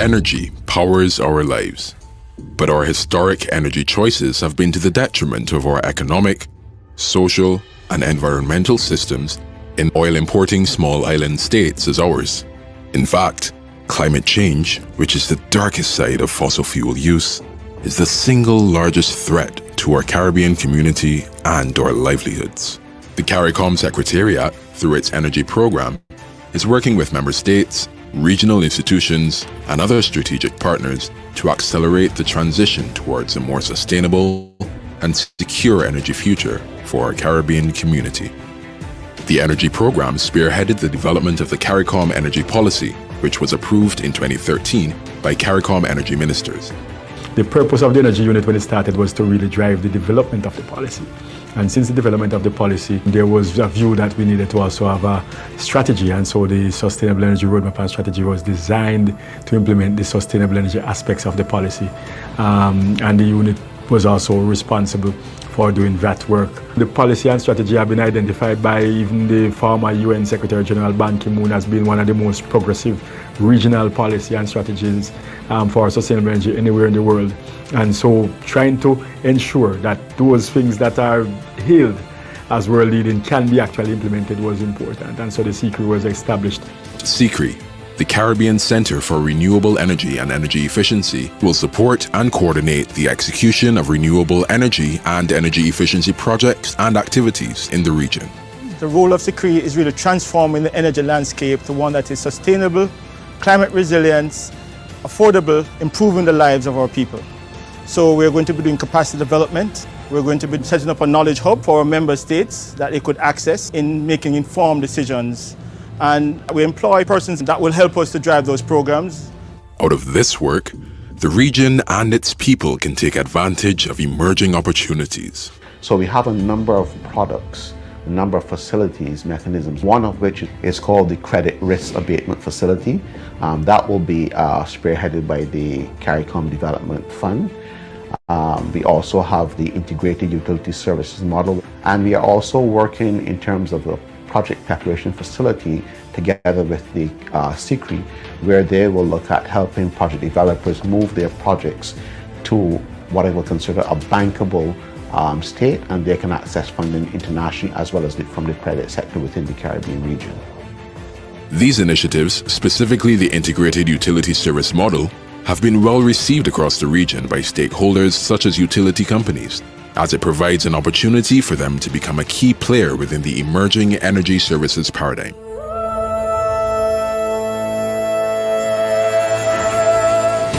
Energy powers our lives, but our historic energy choices have been to the detriment of our economic, social, and environmental systems in oil-importing small island states as ours. In fact, climate change, which is the darkest side of fossil fuel use, is the single largest threat to our Caribbean community and our livelihoods. The CARICOM Secretariat, through its energy program, is working with member states, regional institutions, and other strategic partners to accelerate the transition towards a more sustainable and secure energy future for our Caribbean community. The energy program spearheaded the development of the CARICOM Energy Policy, which was approved in 2013 by CARICOM Energy Ministers. The purpose of the Energy Unit when it started was to really drive the development of the policy. And since the development of the policy, there was a view that we needed to also have a strategy. And so the Sustainable Energy Roadmap and Strategy was designed to implement the sustainable energy aspects of the policy. And the unit was also responsible for doing that work. The policy and strategy have been identified by even the former UN Secretary General Ban Ki-moon as being one of the most progressive regional policy and strategies for sustainable energy anywhere in the world. And so trying to ensure that those things that are hailed as world leading can be actually implemented was important. And so the CCRE was established. CCRE, the Caribbean Center for Renewable Energy and Energy Efficiency, will support and coordinate the execution of renewable energy and energy efficiency projects and activities in the region. The role of CCRE is really transforming the energy landscape to one that is sustainable, climate resilient, affordable, improving the lives of our people. So we're going to be doing capacity development. We're going to be setting up a knowledge hub for our member states that they could access in making informed decisions. And we employ persons that will help us to drive those programs. Out of this work, the region and its people can take advantage of emerging opportunities. So we have a number of products, a number of facilities, mechanisms, one of which is called the Credit Risk Abatement Facility. That will be spearheaded by the CARICOM Development Fund. We also have the Integrated Utility Services Model, and we are also working in terms of the project preparation facility together with the CCRE, where they will look at helping project developers move their projects to what I will consider a bankable state, and they can access funding internationally as well as from the private sector within the Caribbean region. These initiatives, specifically the Integrated Utility Service Model, have been well received across the region by stakeholders such as utility companies, as it provides an opportunity for them to become a key player within the emerging energy services paradigm.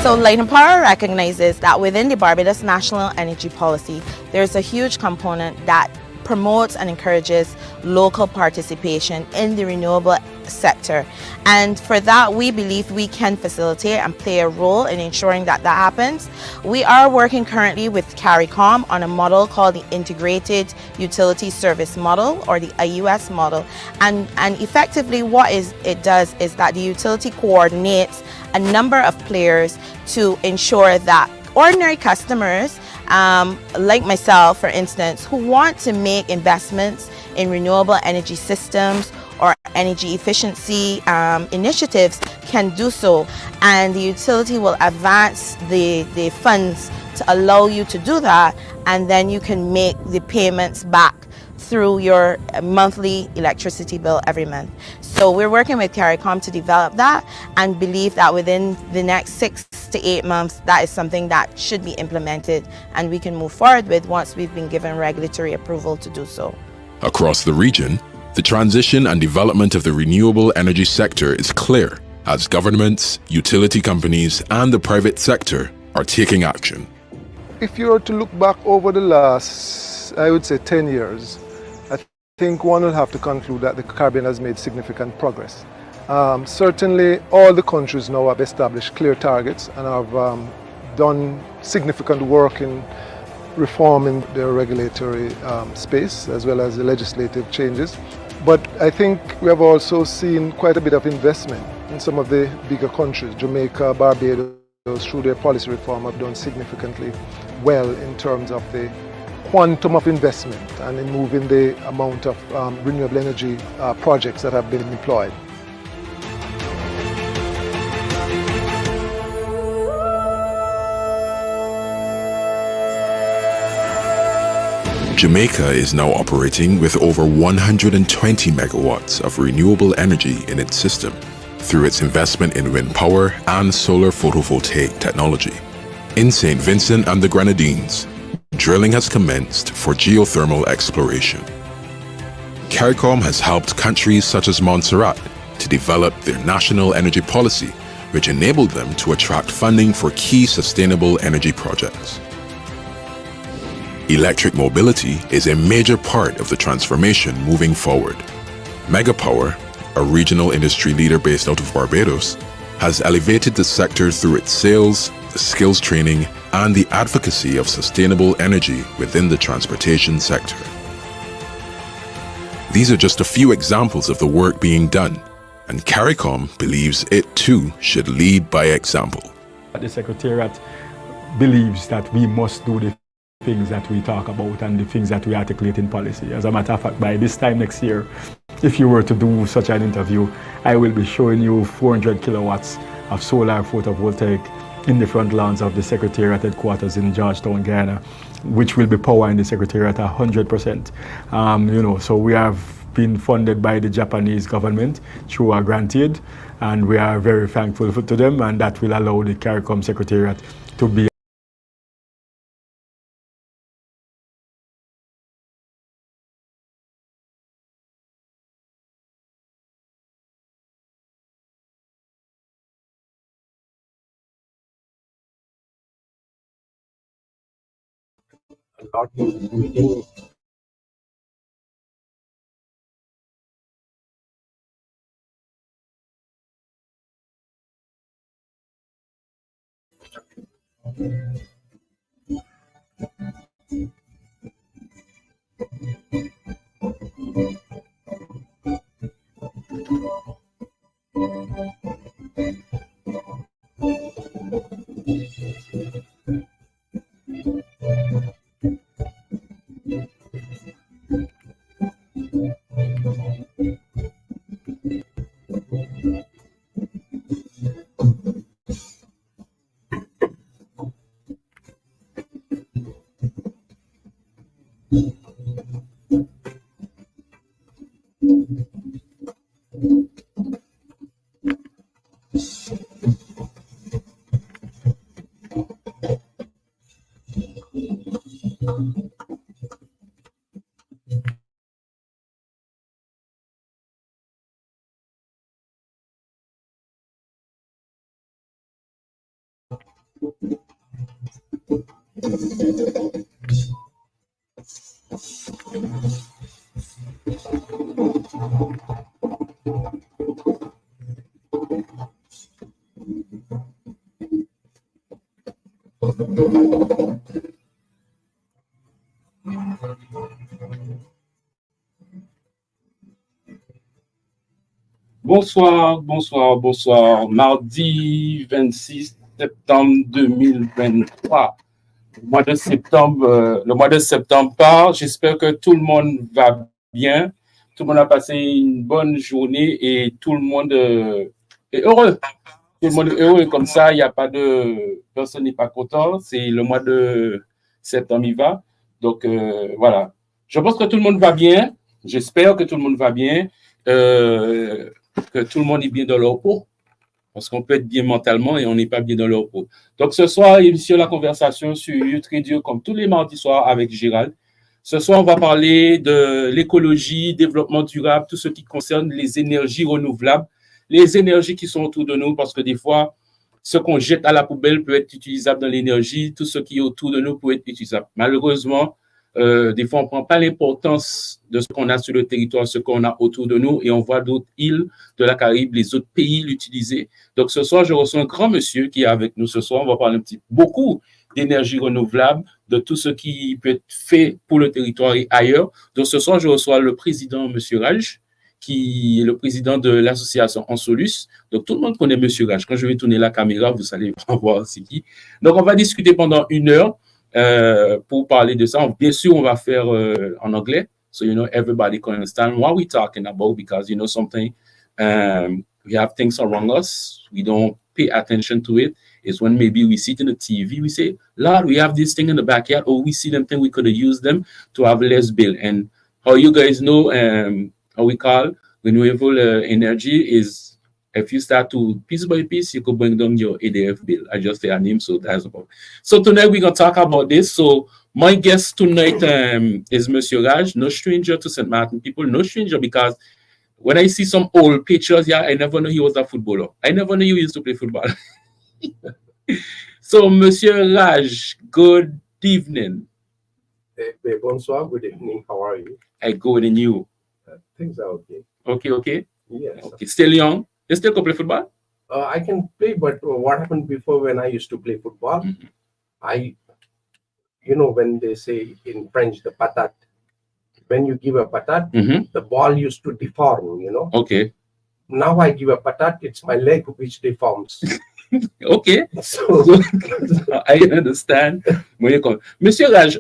So Light and Power recognizes that within the Barbados National Energy Policy, there's a huge component that promotes and encourages local participation in the renewable sector. And for that, we believe we can facilitate and play a role in ensuring that that happens. We are working currently with CARICOM on a model called the Integrated Utility Service Model, or the IUS model. And effectively what it does is that the utility coordinates a number of players to ensure that ordinary customers, like myself, for instance, who want to make investments in renewable energy systems or energy efficiency initiatives can do so, and the utility will advance the funds to allow you to do that, and then you can make the payments back through your monthly electricity bill every month. So we're working with CARICOM to develop that, and believe that within the next 6 to 8 months, that is something that should be implemented and we can move forward with once we've been given regulatory approval to do so. Across the region, the transition and development of the renewable energy sector is clear as governments, utility companies, and the private sector are taking action. If you were to look back over the last, I would say 10 years, I think one will have to conclude that the Caribbean has made significant progress. Certainly all the countries now have established clear targets and have done significant work in reforming their regulatory space as well as the legislative changes. But I think we have also seen quite a bit of investment in some of the bigger countries. Jamaica, Barbados, through their policy reform, have done significantly well in terms of the quantum of investment and in moving the amount of renewable energy projects that have been deployed. Jamaica is now operating with over 120 megawatts of renewable energy in its system through its investment in wind power and solar photovoltaic technology. In St. Vincent and the Grenadines, drilling has commenced for geothermal exploration. CARICOM has helped countries such as Montserrat to develop their national energy policy, which enabled them to attract funding for key sustainable energy projects. Electric mobility is a major part of the transformation moving forward. Megapower, a regional industry leader based out of Barbados, has elevated the sector through its sales, skills training, and the advocacy of sustainable energy within the transportation sector. These are just a few examples of the work being done, and CARICOM believes it too should lead by example. The Secretariat believes that we must do the things that we talk about and the things that we articulate in policy. As a matter of fact, by this time next year, if you were to do such an interview, I will be showing you 400 kilowatts of solar photovoltaic in the front lawns of the Secretariat headquarters in Georgetown, Guyana, which will be powering the Secretariat 100%. So we have been funded by the Japanese government through our grant aid, and we are very thankful to them, and that will allow the CARICOM Secretariat to be Bonsoir, bonsoir, bonsoir. Mardi 26 septembre 2023. Le mois de septembre part. J'espère que tout le monde va bien. Tout le monde a passé une bonne journée et tout le monde est heureux. Tout le monde est heureux. Comme ça, il n'y a pas de... Personne n'est pas content. C'est le mois de septembre, il va. Donc, voilà. Je pense que tout le monde va bien. J'espère que tout le monde va bien. Que tout le monde est bien dans leur peau. Parce qu'on peut être bien mentalement et on n'est pas bien dans leur peau. Donc, ce soir, émission La Conversation sur Youth Radio, comme tous les mardis soirs avec Gérald. Ce soir, on va parler de l'écologie, développement durable, tout ce qui concerne les énergies renouvelables, les énergies qui sont autour de nous, parce que des fois, ce qu'on jette à la poubelle peut être utilisable dans l'énergie, tout ce qui est autour de nous peut être utilisable. Malheureusement, des fois, on ne prend pas l'importance de ce qu'on a sur le territoire, ce qu'on a autour de nous, et on voit d'autres îles de la Caraïbe, les autres pays l'utiliser. Donc, ce soir, je reçois un grand monsieur qui est avec nous ce soir. On va parler beaucoup d'énergie renouvelable, de tout ce qui peut être fait pour le territoire et ailleurs. Donc, ce soir, je reçois le président, monsieur Raj, qui est le président de l'association Ensolus. Donc, tout le monde connaît monsieur Raj. Quand je vais tourner la caméra, vous allez voir c'est qui. Donc, on va discuter pendant 1 heure. Pour parler de ça. Bien sûr, on va faire en anglais. So, everybody can understand what we're talking about because, something, we have things around us. We don't pay attention to it is when maybe we see it in the TV, we say, Lord, we have this thing in the backyard, or we see them thing, we could have used them to have less bill. And how you guys know, how we call renewable energy is if you start to piece by piece, you could bring down your ADF bill. I just say a name, so that's about. So tonight we're gonna talk about this. So my guest tonight is Monsieur Raj, no stranger to St. Martin people, no stranger because when I see some old pictures, yeah, I never knew he was a footballer. I never knew he used to play football. So, Monsieur Raj, good evening. Bonsoir, good evening. How are you? I good and you. Things are okay. Okay. Yes. Okay. Still young? You still can play football? I can play, but what happened before when I used to play football, when they say in French, the patate, when you give a patate, the ball used to deform, Okay. Now I give a patate, it's my leg which deforms. Okay. So, I understand. Monsieur Raj,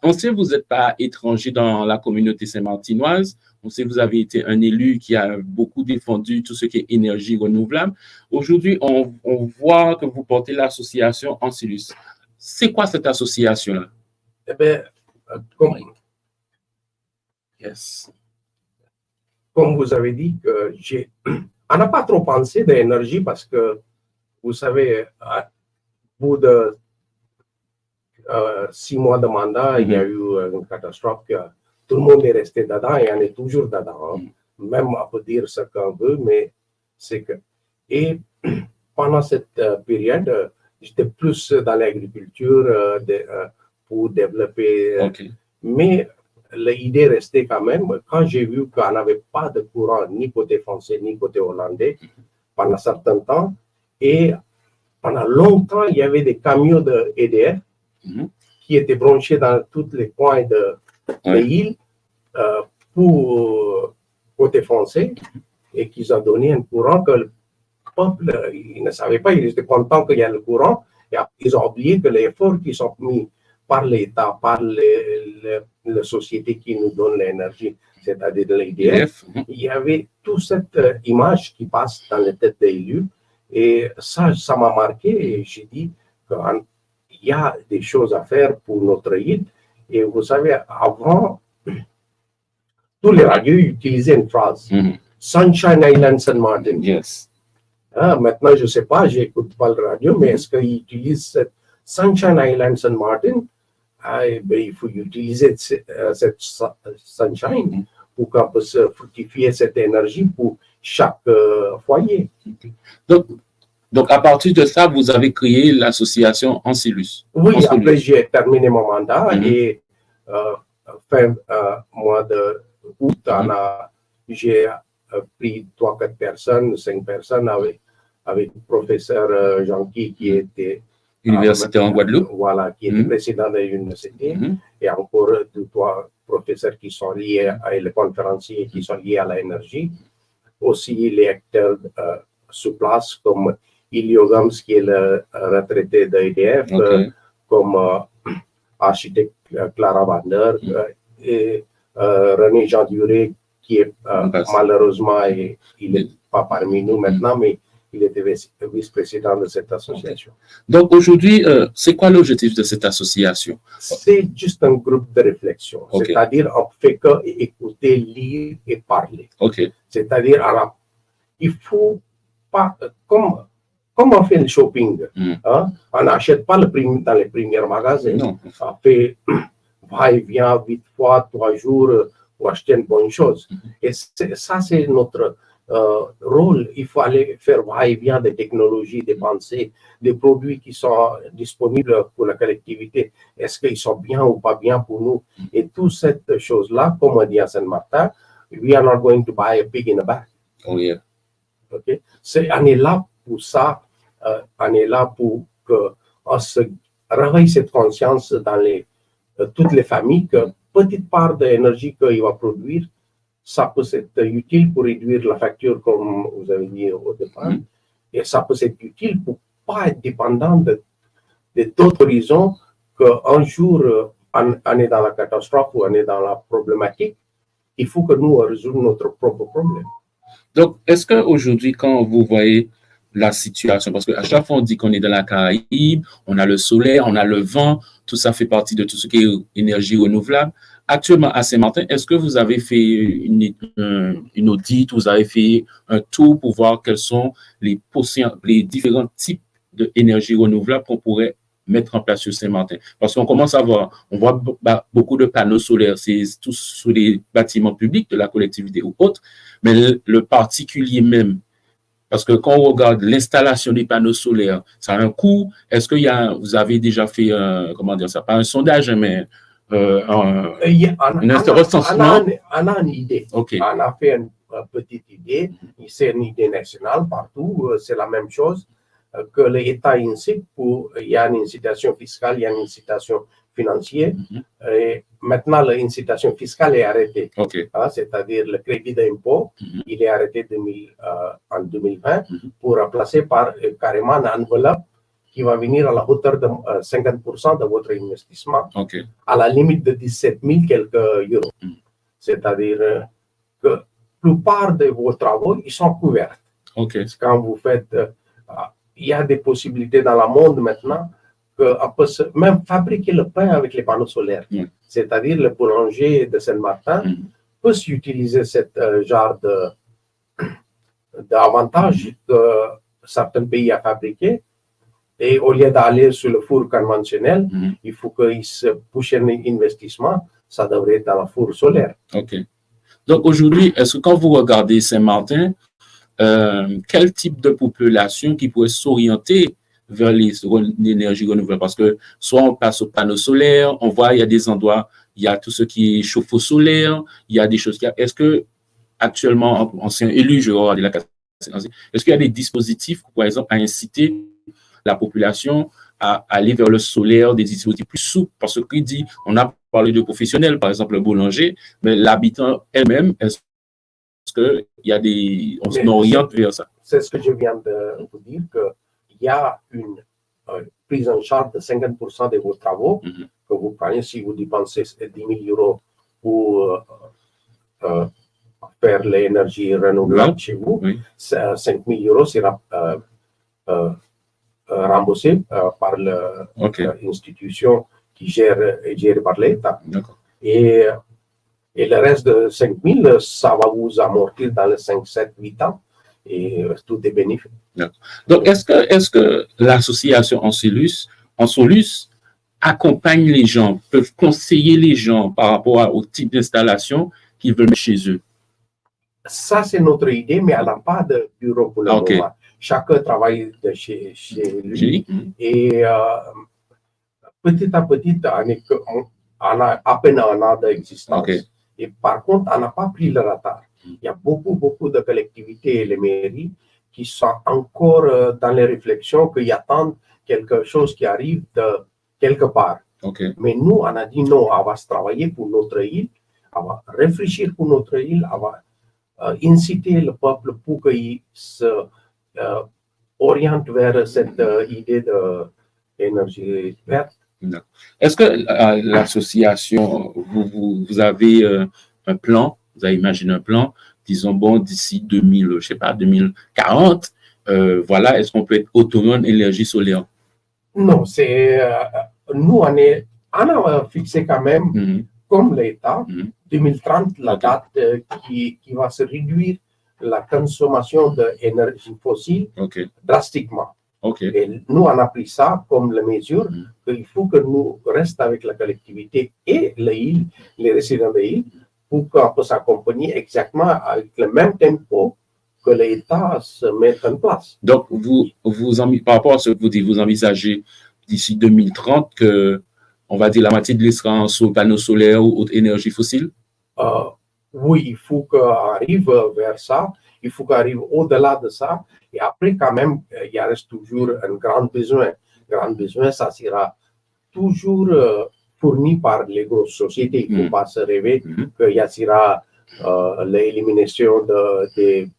on sait que vous n'êtes pas étranger dans la communauté saint-martinoise. On sait que vous avez été un élu qui a beaucoup défendu tout ce qui est énergie renouvelable. Aujourd'hui, on voit que vous portez l'association Ancilus. C'est quoi cette association-là? Eh bien, comme vous avez dit, on n'a pas trop pensé d'énergie parce que, vous savez, au bout de 6 mois de mandat, il y a eu une catastrophe que tout le monde est resté dedans et on est toujours dedans. Même on peut dire ce qu'on veut, mais c'est que... Et pendant cette période, j'étais plus dans l'agriculture pour développer... Mais l'idée restait quand même, quand j'ai vu qu'on n'avait pas de courant ni côté français ni côté hollandais pendant un certain temps, et pendant longtemps, il y avait des camions de EDF qui étaient branchés dans tous les coins de l'île pour côté français et qui ont donné un courant que le peuple, il ne savait pas, il était content qu'il y ait le courant, et ils ont oublié que les efforts qui sont mis par l'État, par les sociétés qui nous donnent l'énergie, c'est-à-dire l'EDF, il y avait toute cette image qui passe dans les têtes des élus. Et ça m'a marqué et j'ai dit qu'il y a des choses à faire pour notre île. Et vous savez, avant, tous les radios utilisaient une phrase Sunshine Island St. Martin. Yes. Maintenant, je ne sais pas, j'écoute pas le radio, mais est-ce qu'ils utilisent cette Sunshine Island St. Martin? Il faut utiliser cette sunshine pour qu'on puisse fructifier cette énergie pour chaque foyer. Donc, à partir de ça, vous avez créé l'association Ancilus. Oui, après j'ai terminé mon mandat et fin mois d'août, j'ai pris 3-4 personnes, 5 personnes avec le professeur Jean-Guy qui était Université en Guadeloupe. Voilà, qui était président de l'université, et encore 2-3 professeurs qui sont liés à les conférenciers qui sont liés à l'énergie. Aussi les acteurs sur place comme Ilio Gams qui est le retraité de EDF, comme architecte Clara Vander et René Jean Duré qui est malheureusement, il n'est pas parmi nous maintenant, mais il était vice-président de cette association. Donc aujourd'hui, c'est quoi l'objectif de cette association? C'est juste un groupe de réflexion. C'est-à-dire, on ne fait que écouter, lire et parler. C'est-à-dire, alors, il ne faut pas, comme on fait le shopping, on n'achète pas dans les premiers magasins. Non. On fait va-et-vient 8 fois, 3 jours pour acheter une bonne chose. Et ça, c'est notre rôle. Il faut aller faire va-et-vient des technologies, des pensées, des produits qui sont disponibles pour la collectivité. Est-ce qu'ils sont bien ou pas bien pour nous? Et toute cette chose-là, comme on dit à Saint-Martin, we are not going to buy a pig in a bag. Oh yeah. Okay? On est là pour ça. On est là pour qu'on se réveille cette conscience dans toutes les familles que petite part de l'énergie qu'il va produire, ça peut être utile pour réduire la facture, comme vous avez dit au départ, et ça peut être utile pour ne pas être dépendant de d'autres horizons qu'un jour, on est dans la catastrophe ou on est dans la problématique. Il faut que nous résolvions notre propre problème. Donc, est-ce qu'aujourd'hui, quand vous voyez la situation? Parce qu'à chaque fois, on dit qu'on est dans la Caraïbe, on a le soleil, on a le vent, tout ça fait partie de tout ce qui est énergie renouvelable. Actuellement, à Saint-Martin, est-ce que vous avez fait une audit, vous avez fait un tour pour voir quels sont les différents types d'énergie renouvelable qu'on pourrait mettre en place sur Saint-Martin? Parce qu'on commence à voir, on voit beaucoup de panneaux solaires, c'est tous sur les bâtiments publics de la collectivité ou autres, mais le particulier même, parce que quand on regarde l'installation des panneaux solaires, ça a un coût. Est-ce que vous avez déjà fait, comment dire ça, pas un sondage, mais un recensement? On a une idée. Okay. On a fait une petite idée. C'est une idée nationale partout. C'est la même chose que l'État incite il y a une incitation fiscale, il y a une incitation financière. Et maintenant, l'incitation fiscale est arrêtée. C'est-à-dire le crédit d'impôt, il est arrêté en 2020 pour remplacer par carrément une enveloppe qui va venir à la hauteur de 50% de votre investissement, à la limite de 17 000 quelques euros. C'est-à-dire que la plupart de vos travaux, ils sont couverts. Quand vous faites, il y a des possibilités dans le monde maintenant qu'on peut même fabriquer le pain avec les panneaux solaires. C'est-à-dire le boulanger de Saint-Martin peut utiliser ce genre d'avantage que certains pays ont fabriqué. Et au lieu d'aller sur le four conventionnel, il faut qu'il se pousse un investissement, ça devrait être dans le four solaire. Donc aujourd'hui, est-ce que quand vous regardez Saint-Martin, quel type de population qui pourrait s'orienter vers l'énergie renouvelable? Parce que soit on passe aux panneaux solaires, on voit il y a des endroits, il y a tout ce qui est chauffe-eau solaire, il y a des choses qui... Est-ce que actuellement, ancien élu, je regarde est-ce qu'il y a des dispositifs, par exemple, à inciter la population à aller vers le solaire, des dispositifs plus souples? Parce qu'il dit, on a parlé de professionnels, par exemple le boulanger, mais l'habitant elle-même, est-ce qu'il y a on s'oriente vers ça? C'est ce que je viens de vous dire, qu'il y a une prise en charge de 50% de vos travaux que vous prenez si vous dépensez 10 000 euros pour faire l'énergie renouvelable chez vous. 5 000 euros sera remboursé par l'institution qui gère par l'État. Et le reste de 5 000, ça va vous amortir dans les 5, 7, 8 ans et tout est bénéfique. Donc, est-ce que l'association Ensolus accompagne les gens, peuvent conseiller les gens par rapport au type d'installation qu'ils veulent mettre chez eux? Ça, c'est notre idée, mais elle n'a pas de bureau pour le moment. Chacun travaille de chez lui. Et petit à petit, on a à peine un an d'existence. Et par contre, on n'a pas pris le retard. Il y a beaucoup de collectivités et les mairies qui sont encore dans les réflexions, qui attendent quelque chose qui arrive de quelque part. Mais nous, on a dit non, on va se travailler pour notre île, on va réfléchir pour notre île, on va inciter le peuple pour qu'il se oriente vers cette idée d'énergie verte. Est-ce que l'association, vous avez un plan, vous avez imaginé un plan, disons, bon, d'ici 2040, voilà, est-ce qu'on peut être autonome énergie solaire? Non, nous, on a fixé quand même, comme l'État, 2030, la date qui va se réduire la consommation d'énergie fossile drastiquement. Et nous, on a pris ça comme la mesure qu'il faut que nous restions avec la collectivité et l'île, les résidents de l'île, pour qu'on puisse s'accompagner exactement avec le même tempo que l'État se mette en place. Donc, par rapport à ce que vous dites, vous envisagez d'ici 2030 que, on va dire, la moitié de l'île sera sur panneaux solaires ou autre énergie fossile? Oui, il faut qu'on arrive vers ça. Il faut qu'on arrive au-delà de ça. Et après, quand même, il reste toujours un grand besoin. Grand besoin, ça sera toujours fourni par les grosses sociétés. Il ne faut pas se rêver qu'il y aura l'élimination des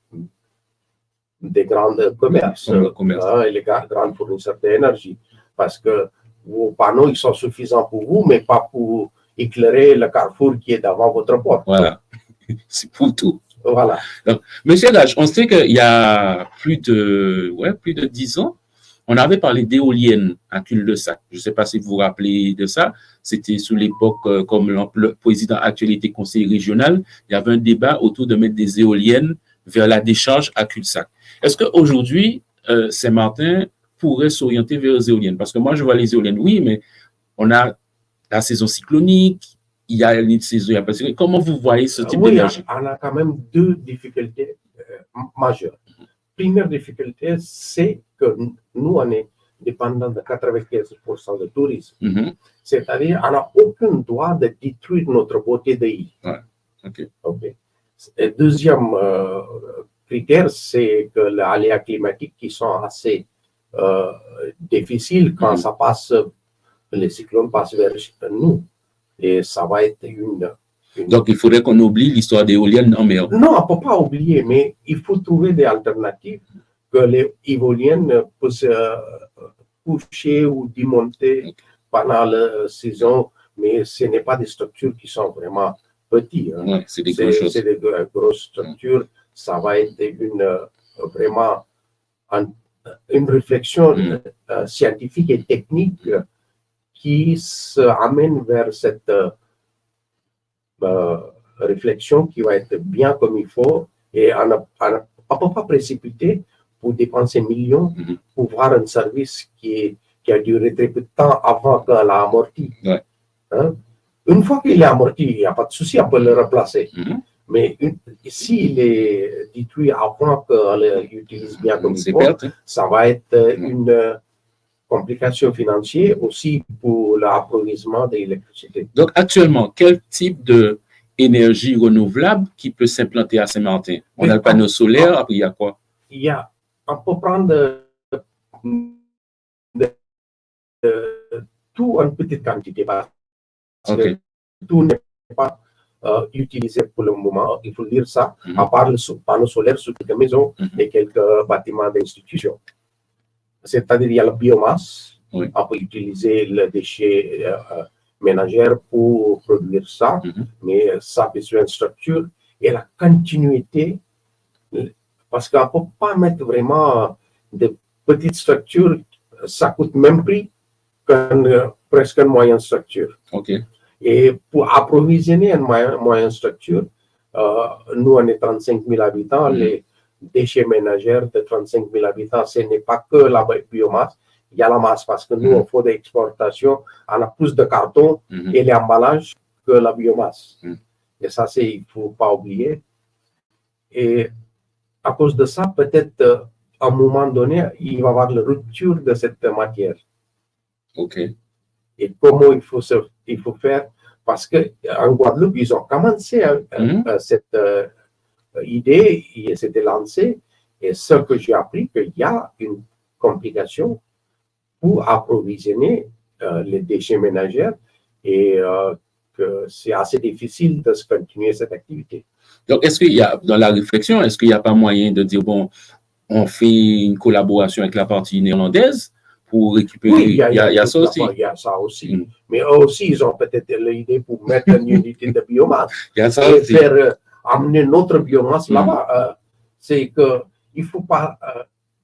grands commerces et les grands fournisseurs d'énergie. Parce que vos panneaux, ils sont suffisants pour vous, mais pas pour éclairer le carrefour qui est devant votre porte. Voilà, c'est pour tout. Voilà. Donc, Monsieur Gage, on sait qu'il y a plus de 10 ans, on avait parlé d'éoliennes à cul-de-sac. Je ne sais pas si vous vous rappelez de ça. C'était sous l'époque, comme le président actuel était conseiller régional, il y avait un débat autour de mettre des éoliennes vers la décharge à cul-de-sac. Est-ce qu'aujourd'hui, Saint-Martin pourrait s'orienter vers les éoliennes? Parce que moi, je vois les éoliennes, oui, mais on a la saison cyclonique, il y a une saison, il y a pas de saison. Comment vous voyez ce type d'énergie? On a quand même deux difficultés majeures. Première difficulté, c'est que nous, on est dépendant de 95% de tourisme. C'est-à-dire, on n'a aucun droit de détruire notre beauté de île. Okay. Et deuxième critère, c'est que les aléas climatiques qui sont assez difficiles quand ça passe, les cyclones passent vers nous. Et ça va être une... Donc, il faudrait qu'on oublie l'histoire d'éoliennes en mer. Non, on ne peut pas oublier, mais il faut trouver des alternatives que les éoliennes peuvent se coucher ou démonter pendant la saison, mais ce n'est pas des structures qui sont vraiment petites. Hein. Ouais, c'est des grosses choses. C'est des grosses structures. Ça va être vraiment une réflexion scientifique et technique qui se amène vers cette réflexion qui va être bien comme il faut, et on ne peut pas précipiter pour dépenser millions pour voir un service qui a duré très peu de temps avant qu'on l'a amorti. Ouais. Hein? Une fois qu'il est amorti, il n'y a pas de souci, on peut le remplacer. Mais s'il est détruit avant qu'on l'utilise bien comme il faut, ça va être une complication financière aussi pour l'approvisionnement de l'électricité. Donc, actuellement, quel type d'énergie renouvelable qui peut s'implanter à Saint-Martin? On a le panneau solaire, après il y a quoi? On peut prendre tout en petite quantité, parce que tout n'est pas utilisé pour le moment, il faut dire ça, à part le panneau solaire sur quelques maisons et quelques bâtiments d'institutions. C'est-à-dire qu'il y a la biomasse, on peut utiliser le déchet ménager pour produire ça, mais ça a besoin de structure et la continuité, parce qu'on ne peut pas mettre vraiment de petites structures, ça coûte même prix presque une moyenne structure. Et pour approvisionner une moyenne structure, nous on est 35 000 habitants, les déchets ménagers de 35 000 habitants, ce n'est pas que la biomasse, il y a la masse parce que nous, on fait des exportations, on a plus de carton et les emballages que la biomasse. Et ça, il ne faut pas oublier. Et à cause de ça, peut-être à un moment donné, il va y avoir la rupture de cette matière. Et comment il faut faire? Parce qu'en Guadeloupe, ils ont commencé cette idée, il s'était lancé, et ce que j'ai appris, qu'il y a une complication pour approvisionner les déchets ménagers et que c'est assez difficile de se continuer cette activité. Donc, est-ce qu'il y a, dans la réflexion, est-ce qu'il n'y a pas moyen de dire, bon, on fait une collaboration avec la partie néerlandaise pour récupérer, oui, il y a ça aussi. Il y a ça aussi. Mais eux aussi, ils ont peut-être l'idée pour mettre une unité de biomasse et faire amener notre biomasse là-bas. C'est qu'il ne faut pas,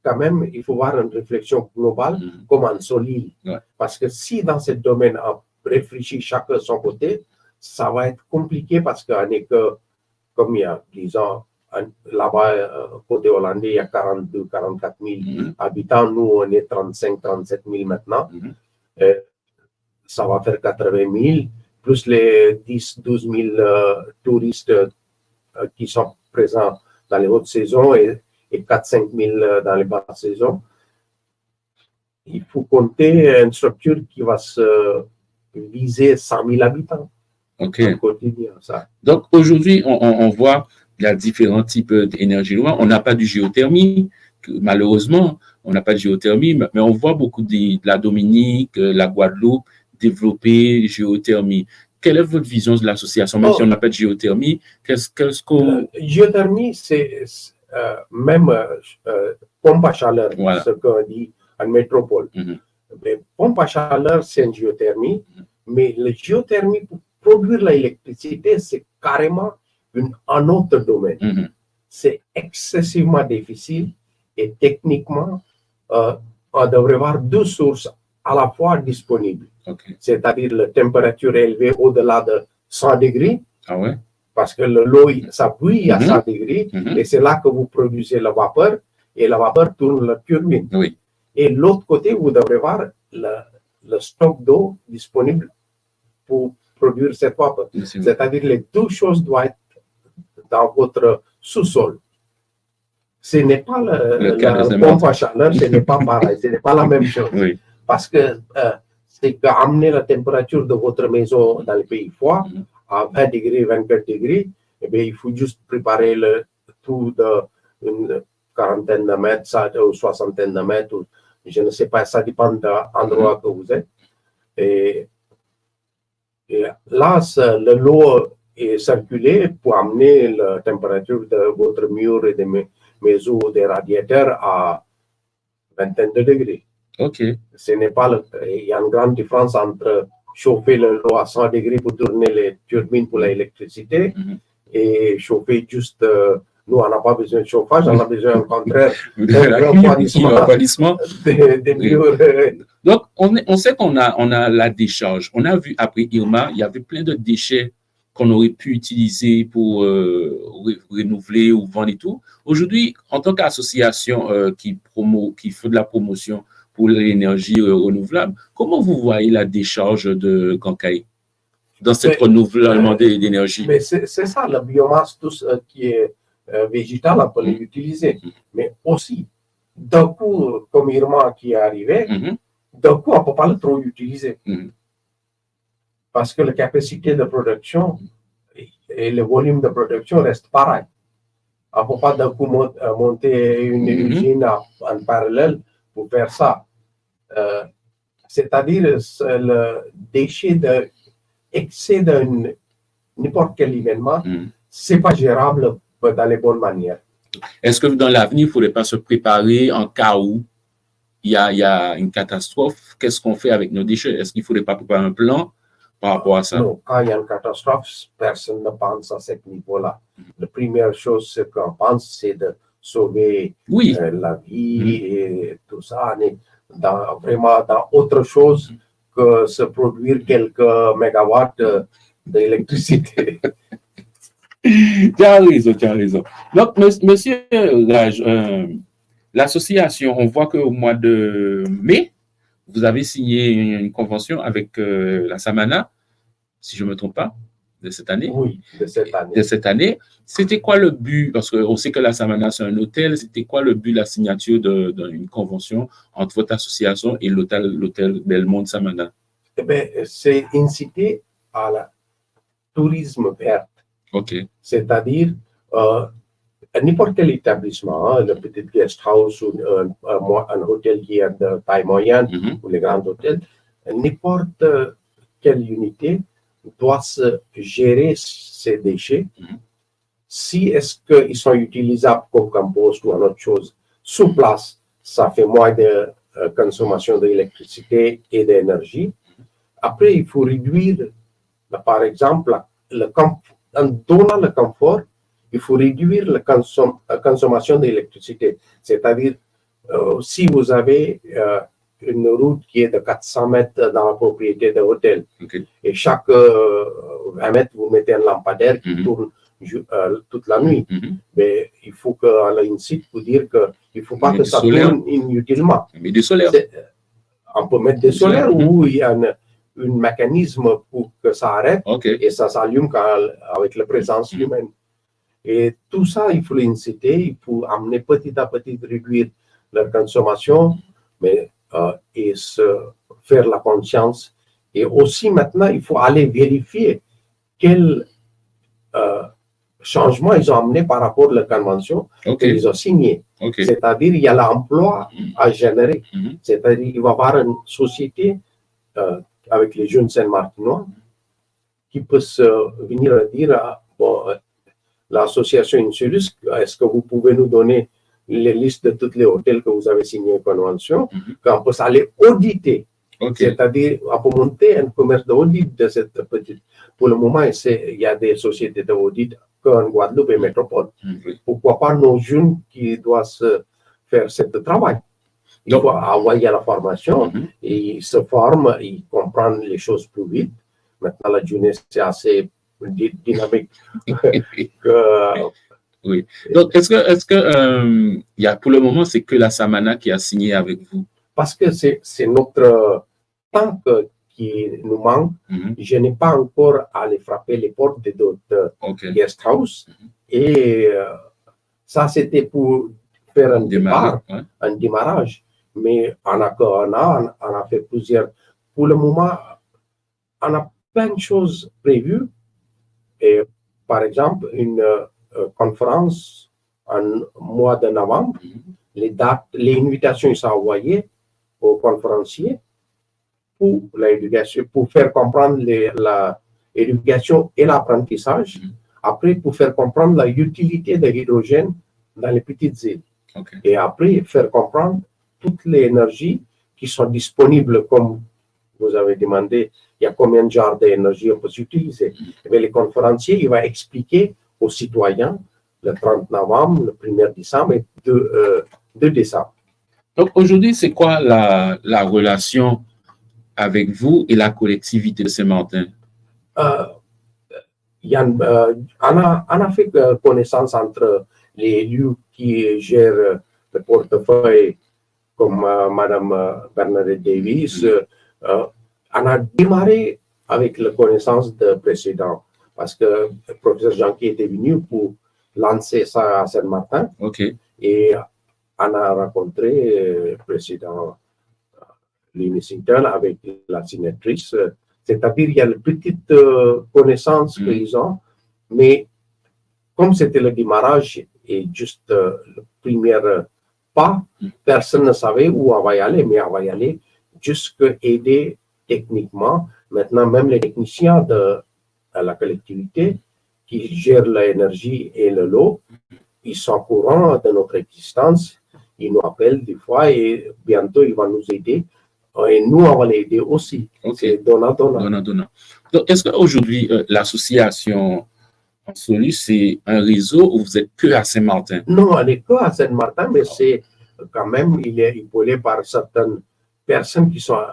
quand même, il faut avoir une réflexion globale comme en solide. Parce que si dans ce domaine, on réfléchit chacun de son côté, ça va être compliqué parce qu'on n'est que, comme il y a 10 ans, là-bas, côté hollandais, il y a 42 44 000 habitants. Nous, on est 35 37 000 maintenant. Ça va faire 80 000, plus les 10 12 000 touristes qui sont présents dans les hautes saisons et 4 5 000 dans les basses saisons. Il faut compter une structure qui va se viser 100 000 habitants au quotidien. Ça. Donc, aujourd'hui, on voit il y a différents types d'énergie renouvelables. On n'a pas du géothermie, malheureusement, on n'a pas de géothermie, mais on voit beaucoup de la Dominique, la Guadeloupe développer géothermie. Quelle est votre vision de l'association, même si on n'a pas de géothermie? Qu'est-ce qu'on... Géothermie, c'est même pompe à chaleur, ce qu'on dit en métropole. Mais pompe à chaleur, c'est une géothermie, mais la géothermie, pour produire l'électricité, c'est carrément un autre domaine. C'est excessivement difficile et techniquement, on devrait avoir deux sources à la fois disponibles. C'est-à-dire la température élevée au-delà de 100 degrés. Ah ouais? Parce que l'eau, ça bouille à 100 degrés et c'est là que vous produisez la vapeur et la vapeur tourne la turbine. Oui. Et l'autre côté, vous devrez avoir le stock d'eau disponible pour produire cette vapeur. C'est-à-dire les deux choses doivent être dans votre sous-sol. Ce n'est pas la pompe à chaleur, ce n'est pas pareil, ce n'est pas la même chose. Oui. Parce que c'est qu'amener la température de votre maison dans les pays froids à 20 degrés, 24 degrés, eh bien, il faut juste préparer le tout d'une quarantaine de mètres, ou soixantaine de mètres, ou, je ne sais pas, ça dépend de l'endroit que vous êtes. Et là, l'eau est circulée pour amener la température de votre mur et des maisons ou des radiateurs à vingtaine de degrés. Ok. Ce n'est pas il y a une grande différence entre chauffer l'eau à 100 degrés pour tourner les turbines pour l'électricité et chauffer juste. Nous, on n'a pas besoin de chauffage, on a besoin au contraire d'un refroidissement. Donc, on sait qu'on a la décharge. On a vu après Irma, il y avait plein de déchets qu'on aurait pu utiliser pour renouveler ou vendre et tout. Aujourd'hui, en tant qu'association qui fait de la promotion pour l'énergie renouvelable, comment vous voyez la décharge de Kankai dans cette renouvellement d'énergie? Mais c'est ça, la biomasse, tout ce qui est végétal, on peut l'utiliser. Mais aussi, d'un coup, comme Irma qui est arrivé, d'un coup, on ne peut pas le trop utiliser. Parce que la capacité de production et le volume de production restent pareils. On ne peut pas d'un coup monter une usine en parallèle pour faire ça. C'est-à-dire le déchet excès de n'importe quel événement, ce n'est pas gérable dans les bonnes manières. Est-ce que dans l'avenir, il ne faudrait pas se préparer en cas où il y a une catastrophe? Qu'est-ce qu'on fait avec nos déchets? Est-ce qu'il ne faudrait pas préparer un plan par rapport à ça? Non, quand il y a une catastrophe, personne ne pense à ce niveau-là. La première chose qu'on pense, c'est de sauver la vie et tout ça, vraiment dans autre chose que se produire quelques mégawatts d'électricité. Tu as raison. Donc, monsieur Raj, l'association, on voit qu'au mois de mai, vous avez signé une convention avec la Samana, si je ne me trompe pas, de cette année. Oui, de cette année. De cette année. C'était quoi le but? Parce qu'on sait que la Samana, c'est un hôtel. C'était quoi le but de la signature d'une convention entre votre association et l'hôtel Belmont Samana? Eh bien, c'est inciter à la tourisme vert. OK. C'est-à-dire, n'importe quel établissement, le petit guest house ou un hôtel qui est de taille moyenne ou les grands hôtels, n'importe quelle unité doit se gérer ses déchets. Si est-ce qu'ils sont utilisables comme compost ou une autre chose sur place, ça fait moins de consommation d'électricité et d'énergie. Après, il faut réduire, par exemple, en donnant le confort, il faut réduire la consommation d'électricité. C'est-à-dire, si vous avez une route qui est de 400 mètres dans la propriété de l'hôtel, et chaque 20 mètres, vous mettez un lampadaire qui tourne toute la nuit, mais il faut qu'on ait un site pour dire qu'il ne faut pas que ça tourne inutilement. Mais du solaire. On peut mettre des solaires où il y a un mécanisme pour que ça arrête et ça s'allume avec la présence humaine. Et tout ça, il faut l'inciter, il faut amener petit à petit, réduire leur consommation, mais et faire la conscience. Et aussi maintenant, il faut aller vérifier quel changement ils ont amené par rapport à la convention qu'ils ont signée. C'est-à-dire, il y a l'emploi à générer. C'est-à-dire, il va y avoir une société avec les jeunes Saint-Martinois qui peut venir dire l'association Insulus, est-ce que vous pouvez nous donner les listes de tous les hôtels que vous avez signé une convention, qu'on peut aller auditer. C'est-à-dire, on peut monter un commerce d'audit de cette petite. Pour le moment, il y a des sociétés d'audit qu'en Guadeloupe et métropole. Pourquoi pas nos jeunes qui doivent se faire ce travail? Il faut envoyer la formation, et ils se forment, ils comprennent les choses plus vite. Maintenant, la jeunesse, c'est assez dynamique. Oui. Donc, est-ce que il y a, pour le moment, c'est que la Samana qui a signé avec vous? Parce que c'est notre temps qui nous manque. Je n'ai pas encore allé frapper les portes de d'autres guest house. Et ça, c'était pour faire un démarrage. Mais on a fait plusieurs. Pour le moment, on a plein de choses prévues. Et, par exemple, une conférence en mois de novembre. Les dates, les invitations sont envoyées aux conférenciers pour l'éducation, pour faire comprendre l'éducation et l'apprentissage. Après, pour faire comprendre la utilité de l'hydrogène dans les petites îles. Et après, faire comprendre toutes les énergies qui sont disponibles, comme vous avez demandé, il y a combien de genres d'énergie on peut utiliser. Mais les conférenciers, il va expliquer aux citoyens le 30 novembre, le 1er décembre et 2 décembre. Donc aujourd'hui, c'est quoi la relation avec vous et la collectivité de Saint-Martin? On a fait connaissance entre les lieux qui gèrent le portefeuille, comme Madame Bernadette Davis. On a démarré avec la connaissance du président, parce que le professeur Jean-Qui était venu pour lancer ça à Saint-Martin. Et on a rencontré le président Lee avec la sénatrice. C'est-à-dire, il y a une petite connaissance qu'ils ont, mais comme c'était le démarrage et juste le premier pas, personne ne savait où on va y aller, mais on va y aller jusqu'à aider techniquement. Maintenant, même les techniciens de la collectivité qui gèrent l'énergie et l'eau, ils sont au courant de notre existence. Ils nous appellent des fois et bientôt, ils vont nous aider. Et nous, on va l'aider aussi. C'est donnant-donnant. Donc, est-ce qu'aujourd'hui, l'association Solu, c'est un réseau où vous êtes que à Saint-Martin? Non, on n'est que à Saint-Martin, mais c'est quand même, il est épaulé par certaines personnes qui sont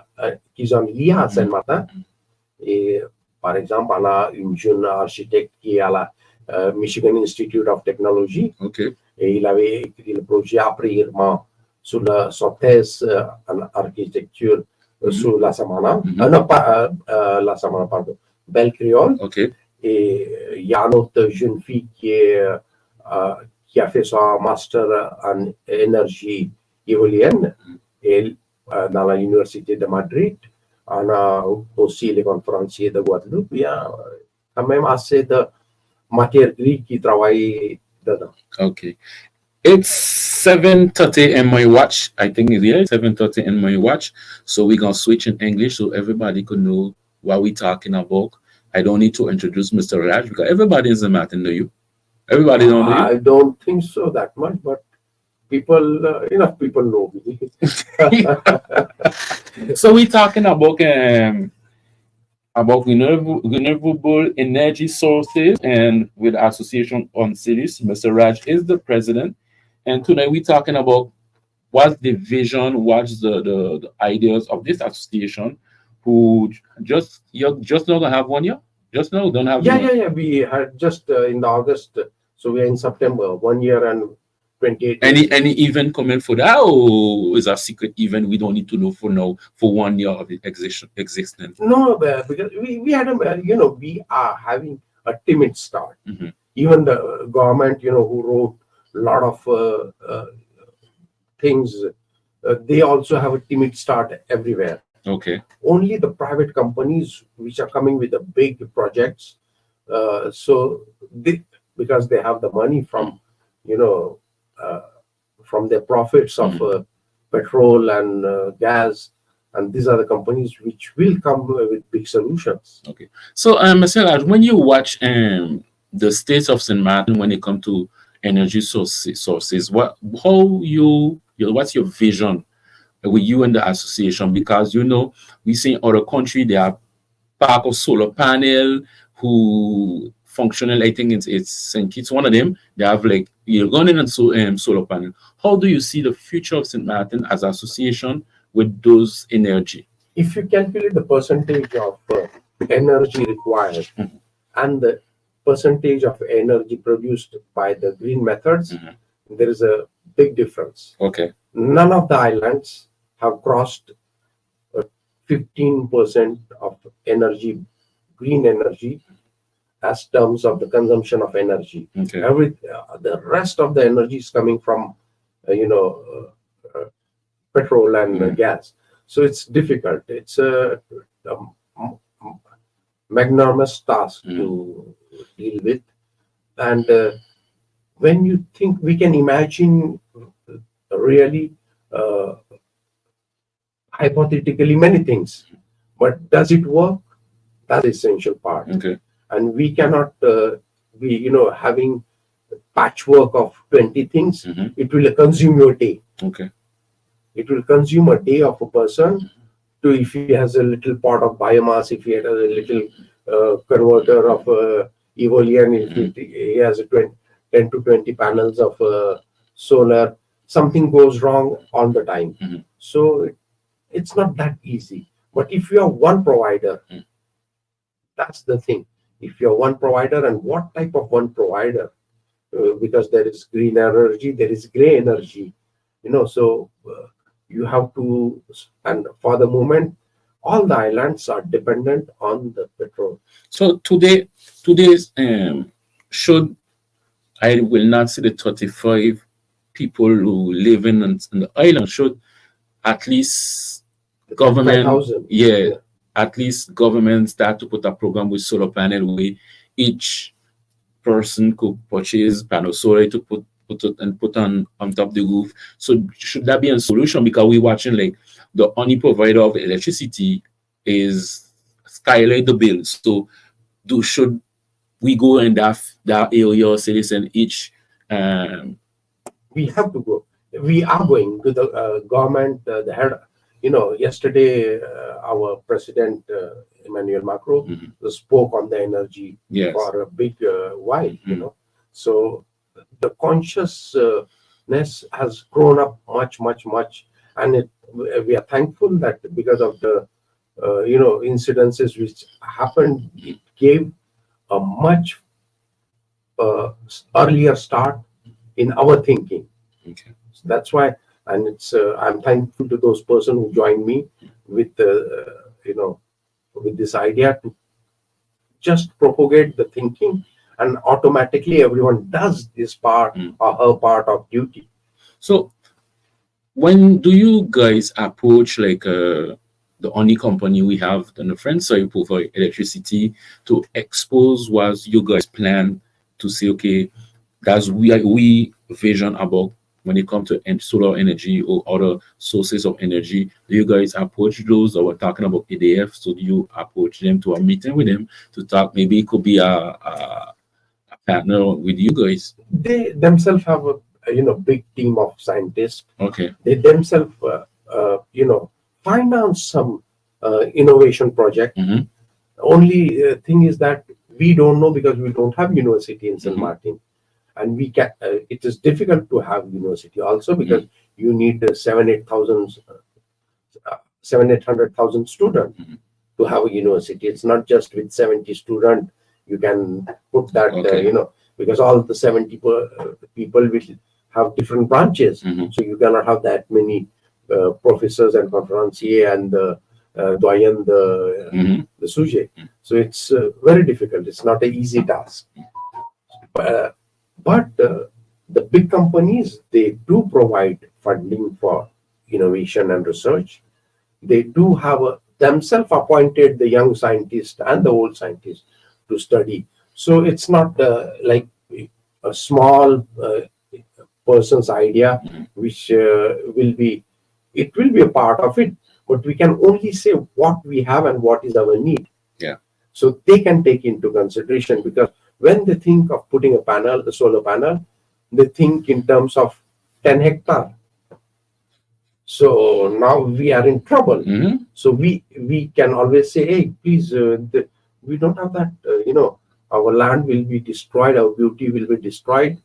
liées à Saint-Martin. Et par exemple, on a une jeune architecte qui est à la Michigan Institute of Technology. Et il avait écrit le projet après-irement sur son thèse en architecture sur la Samana. Non, pas la Samana, pardon, Belle Créole. Et il y a une autre jeune fille qui a fait son master en énergie éolienne et, dans l'université de Madrid. On a aussi les conférenciers de Guadeloupe. Il y a quand même assez de matière grise qui travaille dedans. It's 7:30 in my watch. I think it's here, 7:30 in my watch. So we're going to switch in English so everybody could know what we're talking about. I don't need to introduce Mr. Raj because everybody in Martin know you. Everybody don't know you? I don't think so that much, but people, enough people know me. So we're talking about renewable energy sources, and with the Association on Cities, Mr. Raj is the president. And tonight we're talking about what's the vision, what's the ideas of this association, who you're just not gonna have 1 year? Just now, don't have. Yeah. We had just in August, so we're in September, 1 year and 28 days. Any event coming for that, or is a secret event we don't need to know for now for 1 year of existence? No, because we had we are having a timid start. Even the government, who wrote a lot of things, they also have a timid start everywhere. Only the private companies which are coming with the big projects, because they have the money from, from their profits of petrol and gas, and these are the companies which will come with big solutions. So, Mr. Raj, when you watch the states of St. Martin when it comes to energy sources, what's your vision with you and the association? Because we see in other countries there are park of solar panel who functional. I think it's St. Kitts, one of them. They have like you're running on solar panel. How do you see the future of St. Martin as an association with those energy? If you calculate the percentage of energy required and the percentage of energy produced by the green methods, there is a big difference. Okay. None of the islands have crossed 15% of energy, green energy, as terms of the consumption of energy. Okay. The rest of the energy is coming from, petrol and gas. So it's difficult. It's a magnanimous task to deal with. And when you think, we can imagine really hypothetically many things, but does it work? That's the essential part. Okay. And we cannot be, having a patchwork of 20 things. It will consume your day. Okay. It will consume a day of a person to, if he has a little pot of biomass, if he has a little converter of eolian, if he has 10 to 20 panels of solar, something goes wrong on the time. So it's not that easy. But if you have one provider, that's the thing. If you have one provider, and what type of one provider? Because there is green energy, there is gray energy, so you have to, and for the moment, all the islands are dependent on the petrol. So today's should, I will not say the 35 people who live in the island, should at least government, 5,000. at least government start to put a program with solar panel where each person could purchase panel solar to put on top of the roof. So should that be a solution? Because we're watching like the only provider of electricity is skylight the bills. So should we go in that area, say listen, each we have to go. We are going to the government, the head. Yesterday our president Emmanuel Macron spoke on the energy for a big while. So the consciousness has grown up much, and we are thankful that because of the incidences which happened, it gave a much earlier start in our thinking. Okay. So that's why, and it's I'm thankful to those persons who joined me with with this idea to just propagate the thinking, and automatically everyone does this part or her part of duty. So when do you guys approach like the only company we have on the French side for electricity to expose what you guys plan to say, okay, that's we vision about when it comes to solar energy or other sources of energy? Do you guys approach those that we're talking about EDF? So do you approach them to a meeting with them to talk? Maybe it could be a partner with you guys. They themselves have a big team of scientists. Okay. They themselves finance some innovation project. Only thing is that we don't know, because we don't have university in St. Martin, and we can. It is difficult to have university also, because you need 700,000 students to have a university. It's not just with 70 students you can put that. Because all the 70 people will have different branches, so you cannot have that many professors and conferencier and doyen the sujet. So it's very difficult. It's not an easy task. But the big companies, they do provide funding for innovation and research. They do have themselves appointed the young scientists and the old scientists to study. So it's not like a small person's idea, which will be a part of it, but we can only say what we have and what is our need. Yeah. So they can take into consideration, because when they think of putting a solar panel, they think in terms of 10 hectares. So now we are in trouble. So we can always say, hey, please, we don't have that, our land will be destroyed, our beauty will be destroyed.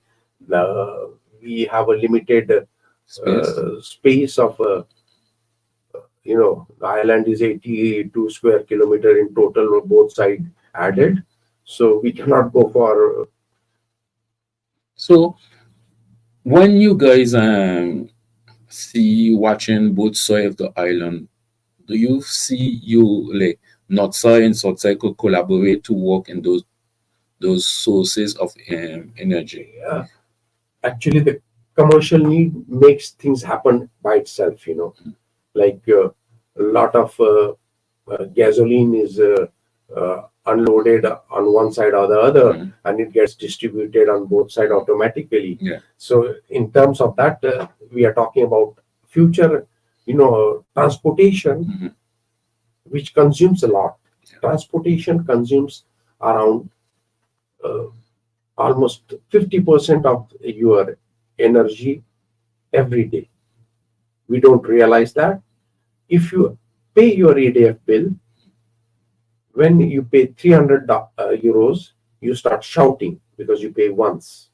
We have a limited space of, the island is 82 square kilometer in total, both sides added. So we cannot go for. So when you guys see watching both sides of the island, do you see you like north side and south side could collaborate to work in those sources of energy? Actually, the commercial need makes things happen by itself. Like a lot of gasoline is unloaded on one side or the other, and it gets distributed on both sides automatically. So in terms of that, we are talking about future, transportation, which consumes a lot. Transportation consumes around almost 50% of your energy every day. We don't realize that. If you pay your EDF bill, when you pay 300 euros, you start shouting because you pay once.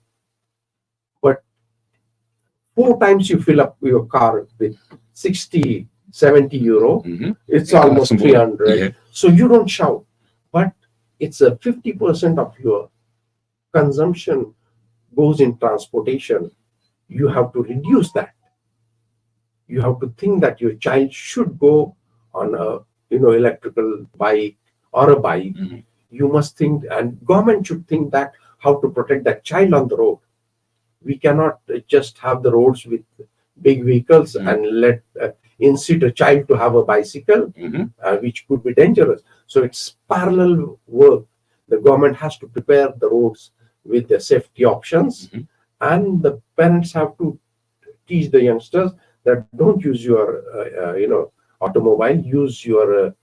But 4 times you fill up your car with 60, 70 euro, it's almost 300. So you don't shout. But it's a 50% of your consumption goes in transportation. You have to reduce that. You have to think that your child should go on a electrical bike or a bike. You must think, and government should think that how to protect that child on the road. We cannot just have the roads with big vehicles and let incite a child to have a bicycle, which could be dangerous. So it's parallel work. The government has to prepare the roads with the safety options, and the parents have to teach the youngsters that don't use your automobile, use your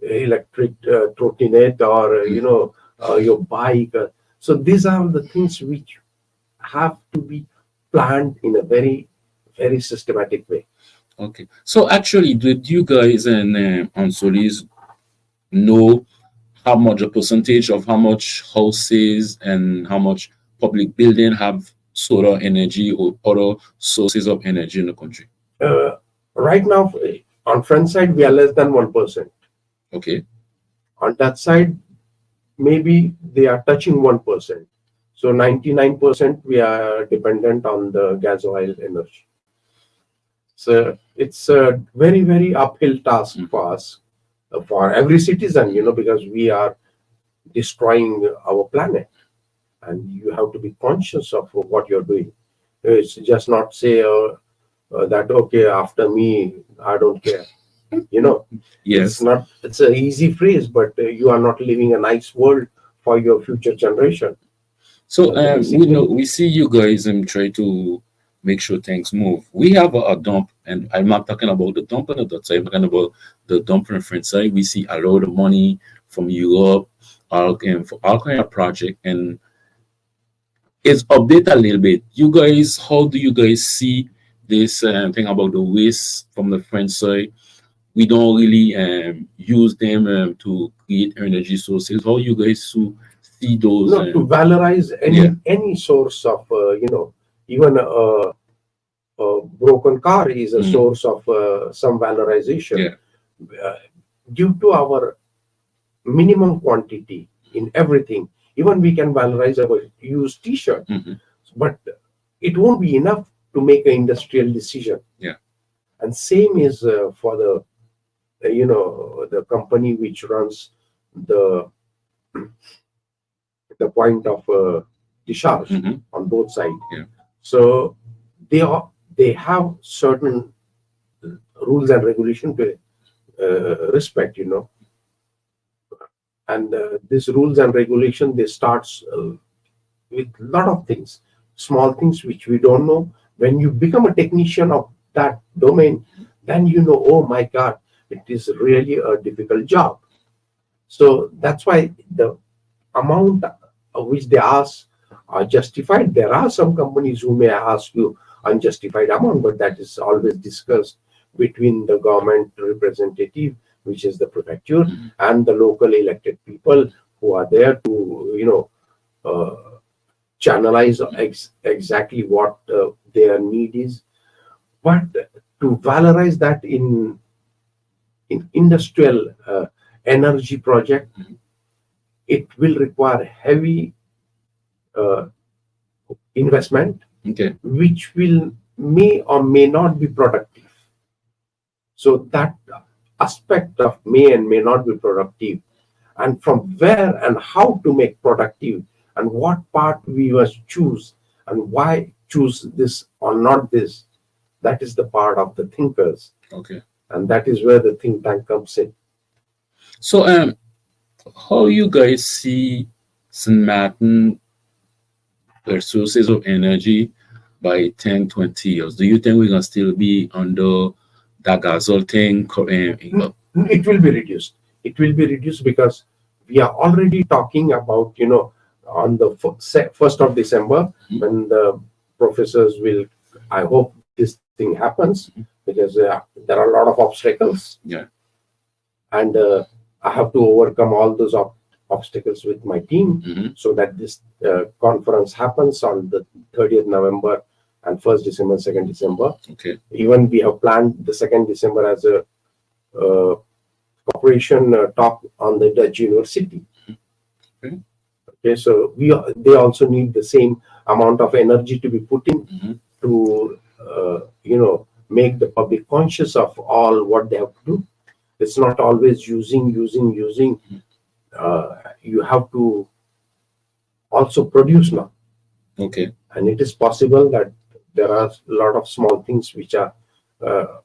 electric trottinette or your bike. So these are the things which have to be planned in a very, very systematic way. Okay. So actually, did you guys on Solis know how much a percentage of how much houses and how much public building have solar energy or other sources of energy in the country? Right now, on front side, we are less than 1%. Okay. On that side, maybe they are touching 1%. So 99% we are dependent on the gas oil energy. So it's a very, very uphill task for us, for every citizen, because we are destroying our planet. And you have to be conscious of what you're doing. It's just not say that, okay, after me, I don't care. Yes. It's an easy phrase, but you are not living a nice world for your future generation. So we see you guys try to make sure things move. We have a dump, and I'm not talking about the dump on the side, I'm talking about the dump on the front side. We see a lot of money from Europe for all kind of project, and it's update a little bit. You guys, how do you guys see this thing about the waste from the French side? We don't really use them to create energy sources. How you guys see those? No, to valorize any source of, even a broken car is a source of some valorization. Due to our minimum quantity in everything, even we can valorize our used T-shirt, but it won't be enough to make an industrial decision. And same is for the the company which runs the point of discharge on both sides. So they have certain rules and regulation to respect, and these rules and regulation, they starts with a lot of things, small things which we don't know. When you become a technician of that domain, then oh my God, it is really a difficult job. So that's why the amount which they ask are justified. There are some companies who may ask you unjustified amount, but that is always discussed between the government representative, which is the prefecture, and the local elected people who are there to, channelize exactly what their need is. But to valorize that in industrial energy project, it will require heavy investment, which may or may not be productive. So that aspect of may and may not be productive, and from where and how to make productive, and what part we must choose, and why choose this or not this, that is the part of the thinkers. And that is where the think tank comes in. So how you guys see St. Martin sources of energy by 10, 20 years? Do you think we're going to still be under that gasol thing? It will be reduced. It will be reduced because we are already talking about, on the 1st of December, when the professors will, I hope this thing happens, because there are a lot of obstacles. And I have to overcome all those obstacles with my team, so that this conference happens on the 30th November and 1st December, 2nd December. Even we have planned the 2nd December as a cooperation talk on the Dutch University. So they also need the same amount of energy to be put in to make the public conscious of all what they have to do. It's not always using. You have to also produce now. And it is possible that there are a lot of small things which are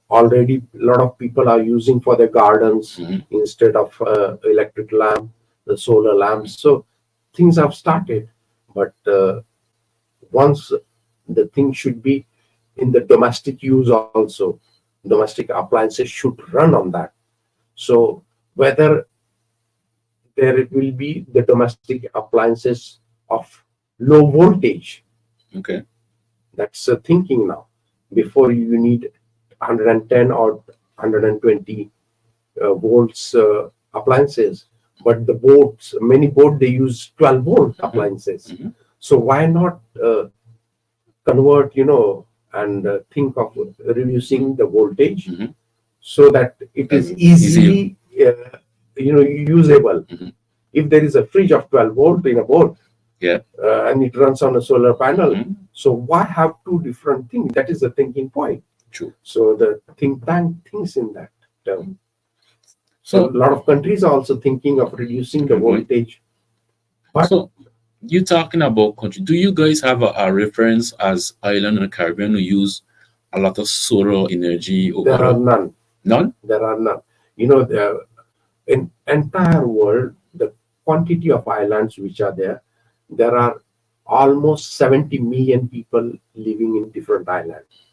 already a lot of people are using for their gardens instead of electric lamp, the solar lamps. So things have started, but once the thing should be in the domestic use also, domestic appliances should run on that. So whether there will be the domestic appliances of low voltage, that's the thinking now. Before you need 110 or 120 volts appliances, but the boards, many boards, they use 12-volt appliances. So why not convert, and think of reducing the voltage so that it is easily, usable. If there is a fridge of 12-volt in a board, and it runs on a solar panel, so why have two different things? That is the thinking point. So the think tank thinks in that term. So a lot of countries are also thinking of reducing the voltage. But so you're talking about country. Do you guys have a reference as island and Caribbean who use a lot of solar energy? There are none. None? There are none. In entire world, the quantity of islands which are there are almost 70 million people living in different islands.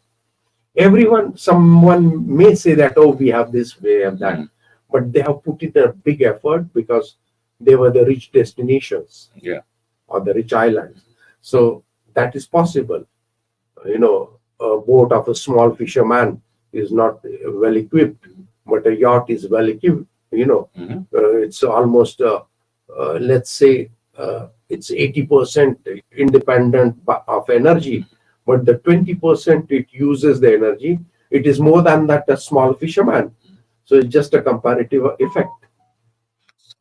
Someone may say that, oh, we have this, we have that, but they have put in a big effort because they were the rich destinations, or the rich islands. So that is possible. A boat of a small fisherman is not well equipped, but a yacht is well equipped. It's almost, let's say, it's 80% independent of energy, but the 20% it uses the energy, it is more than that a small fisherman. So it's just a comparative effect.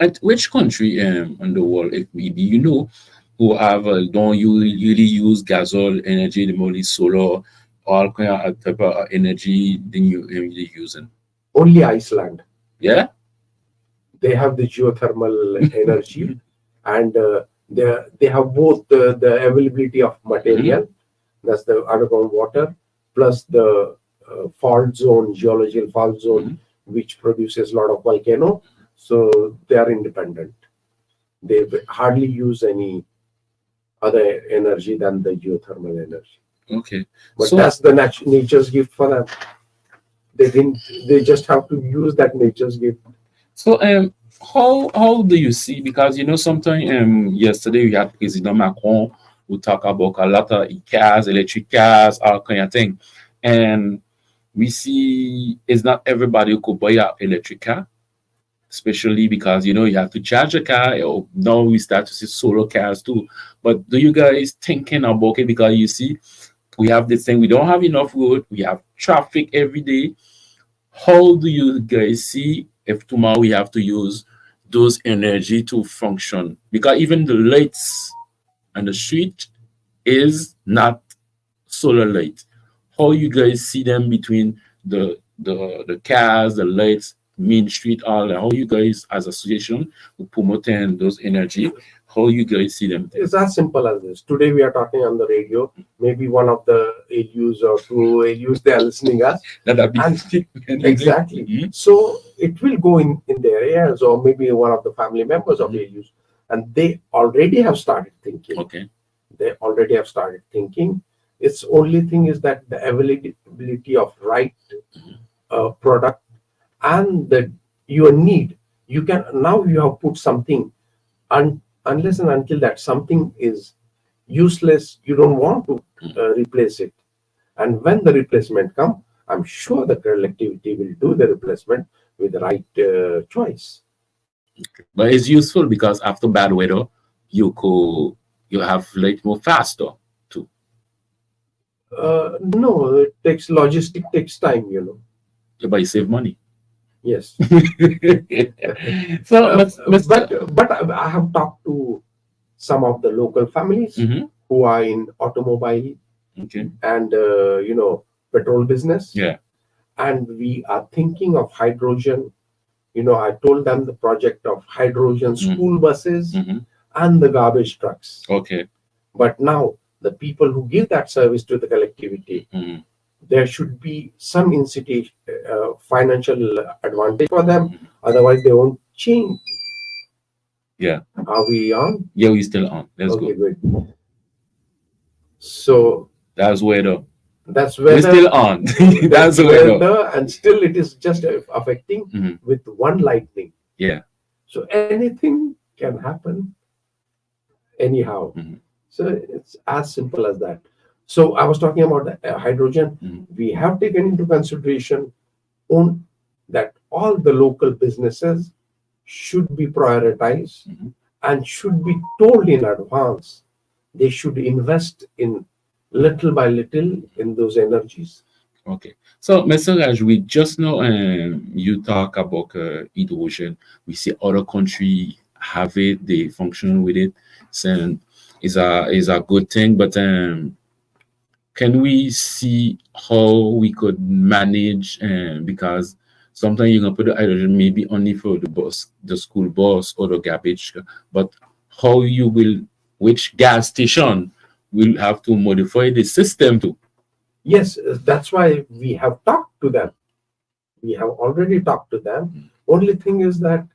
And which country in the world, if maybe who have don't really use gasol energy, the more solar, all kind of type of energy than you're using? Only Iceland. Yeah? They have the geothermal energy, and they have both the availability of material, that's the underground water, plus the fault zone, geological fault zone, which produces a lot of volcano. So they are independent. They hardly use any other energy than the geothermal energy. But so that's the nature's gift for them. They just have to use that nature's gift. So how do you see, because sometimes yesterday we had President Macron who talk about a lot of cars, electric cars, all kind of thing, and we see it's not everybody who could buy an electric car. especially because you have to charge a car. Or now we start to see solar cars too. But do you guys thinking about it? Because you see, we have this thing, we don't have enough road, we have traffic every day. How do you guys see if tomorrow we have to use those energy to function? Because even the lights on the street is not solar light. How you guys see them between the cars, the lights, Main Street, all that? How you guys as association who promoting those energy, how you guys see them? It's as simple as this. Today we are talking on the radio. Maybe one of the AUs or two AUs, they are listening us. That'd be exactly. Mm-hmm. So it will go in their ears, or maybe one of the family members of AUs, and they already have started thinking. Okay. They already have started thinking. Its only thing is that the availability of right product and your need. You can now you have put something, unless and until that something is useless, you don't want to replace it. And when the replacement comes, I'm sure the collectivity will do the replacement with the right choice. But it's useful because after bad weather, you have light more faster too. No, it takes takes time, But you save money. Yes. So, but I have talked to some of the local families who are in automobile and petrol business. Yeah. And we are thinking of hydrogen. I told them the project of hydrogen school buses and the garbage trucks. Okay. But now the people who give that service to the collectivity, there should be some incitation, financial advantage for them. Otherwise, they won't change. Yeah. Are we on? Yeah, we're still on. Let's okay, go. Good. So that's weather. That's weather. We're still on. That's weather. And still it is just affecting with one lightning. Yeah. So anything can happen anyhow. So it's as simple as that. So I was talking about the hydrogen. We have taken into consideration that all the local businesses should be prioritized and should be told in advance. They should invest in little by little in those energies. Okay. So, Mr. Raj, we just know you talk about hydrogen. We see other countries have it, they function with it. So it's a good thing, but can we see how we could manage, because sometimes you're going to put the hydrogen maybe only for the bus, the school bus or the garbage, but how you will, which gas station will have to modify the system to? Yes, that's why we have talked to them. We have already talked to them. Only thing is that,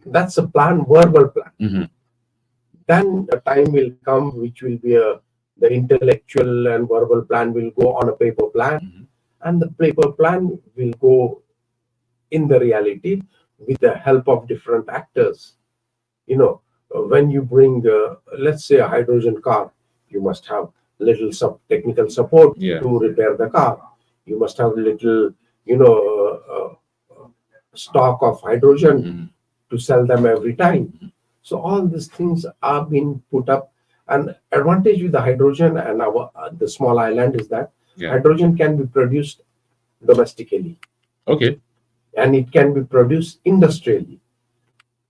that's a plan, verbal plan. Then a time will come which will be the intellectual and verbal plan will go on a paper plan, and the paper plan will go in the reality with the help of different actors. When you bring, let's say, a hydrogen car, you must have little technical support to repair the car. You must have little, stock of hydrogen to sell them every time. So all these things are being put up. And advantage with the hydrogen and the small island is that hydrogen can be produced domestically. Okay. And it can be produced industrially.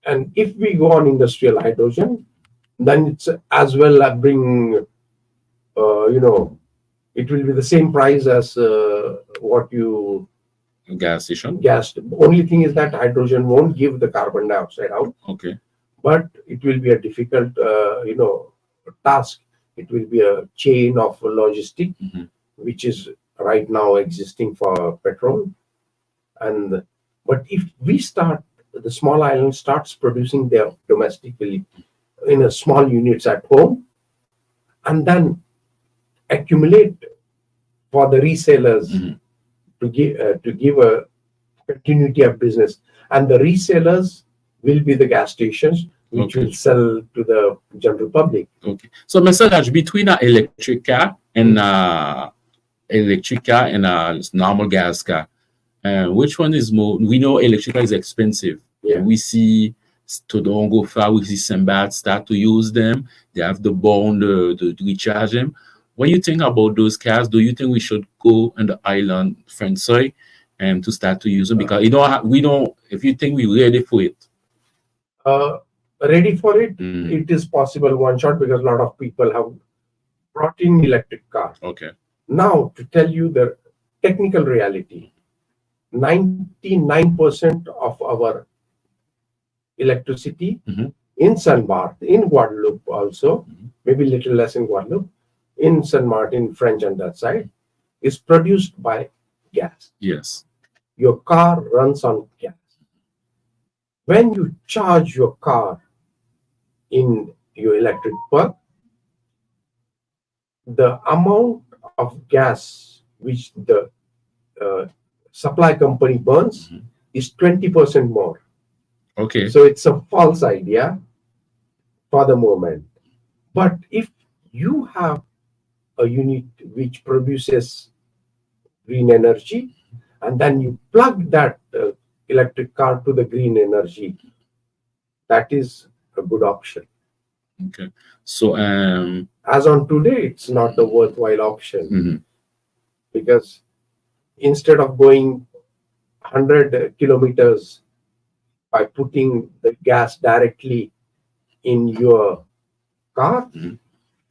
And if we go on industrial hydrogen, then it's as well bring, it will be the same price as what you... Gas station? Gas. The only thing is that hydrogen won't give the carbon dioxide out. Okay. But it will be a difficult, task. It will be a chain of logistic, which is right now existing for petrol. But if we start, the small island starts producing their domestically in a small units at home, and then accumulate for the resellers to give a continuity of business, and the resellers will be the gas stations which will sell to the general public. Okay. So, Mr. Raj, between an electric car and a normal gas car, Which one is more? We know electrical is expensive. Yeah. We see to don't go far. We see some bad start to use them. They have the bond to recharge them. What do you think about those cars? Do you think we should go on the island Francais and to start to use them? Because we don't. If you think we're ready for it, Ready for it, it is possible one shot because a lot of people have brought in electric cars. okay. Now, to tell you the technical reality, 99% of our electricity in San Martin, in Guadeloupe also, maybe little less in Guadeloupe, in San Martin, French and that side, is produced by gas. Yes. Your car runs on gas. When you charge your car in your electric plug, the amount of gas which the supply company burns is 20% more. Okay. So it's a false idea for the moment. But if you have a unit which produces green energy, and then you plug that electric car to the green energy, that is a good option. Okay. So as on today, it's not a worthwhile option because instead of going 100 kilometers by putting the gas directly in your car,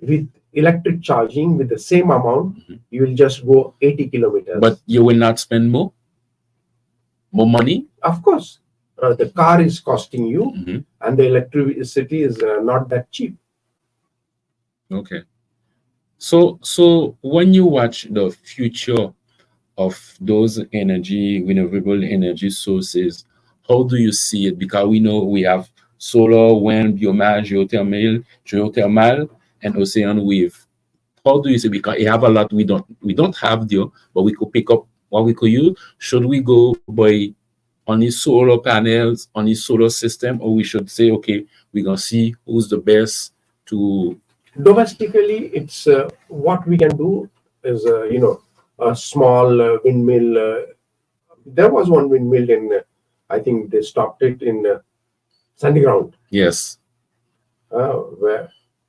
with electric charging with the same amount, you will just go 80 kilometers. but you will not spend more money. Of course, the car is costing you, and the electricity is not that cheap. Okay. So when you watch the future of those renewable energy sources, how do you see it? Because we know we have solar, wind, biomass, geothermal, and ocean wave. How do you see? Because you have a lot we don't have there, but we could pick up what we could use. Should we go by only solar panels, only solar system, or we should say, okay, we're gonna see who's the best to Domestically, it's what we can do is a small windmill. There was one windmill in I think they stopped it in Sandy Ground. yes.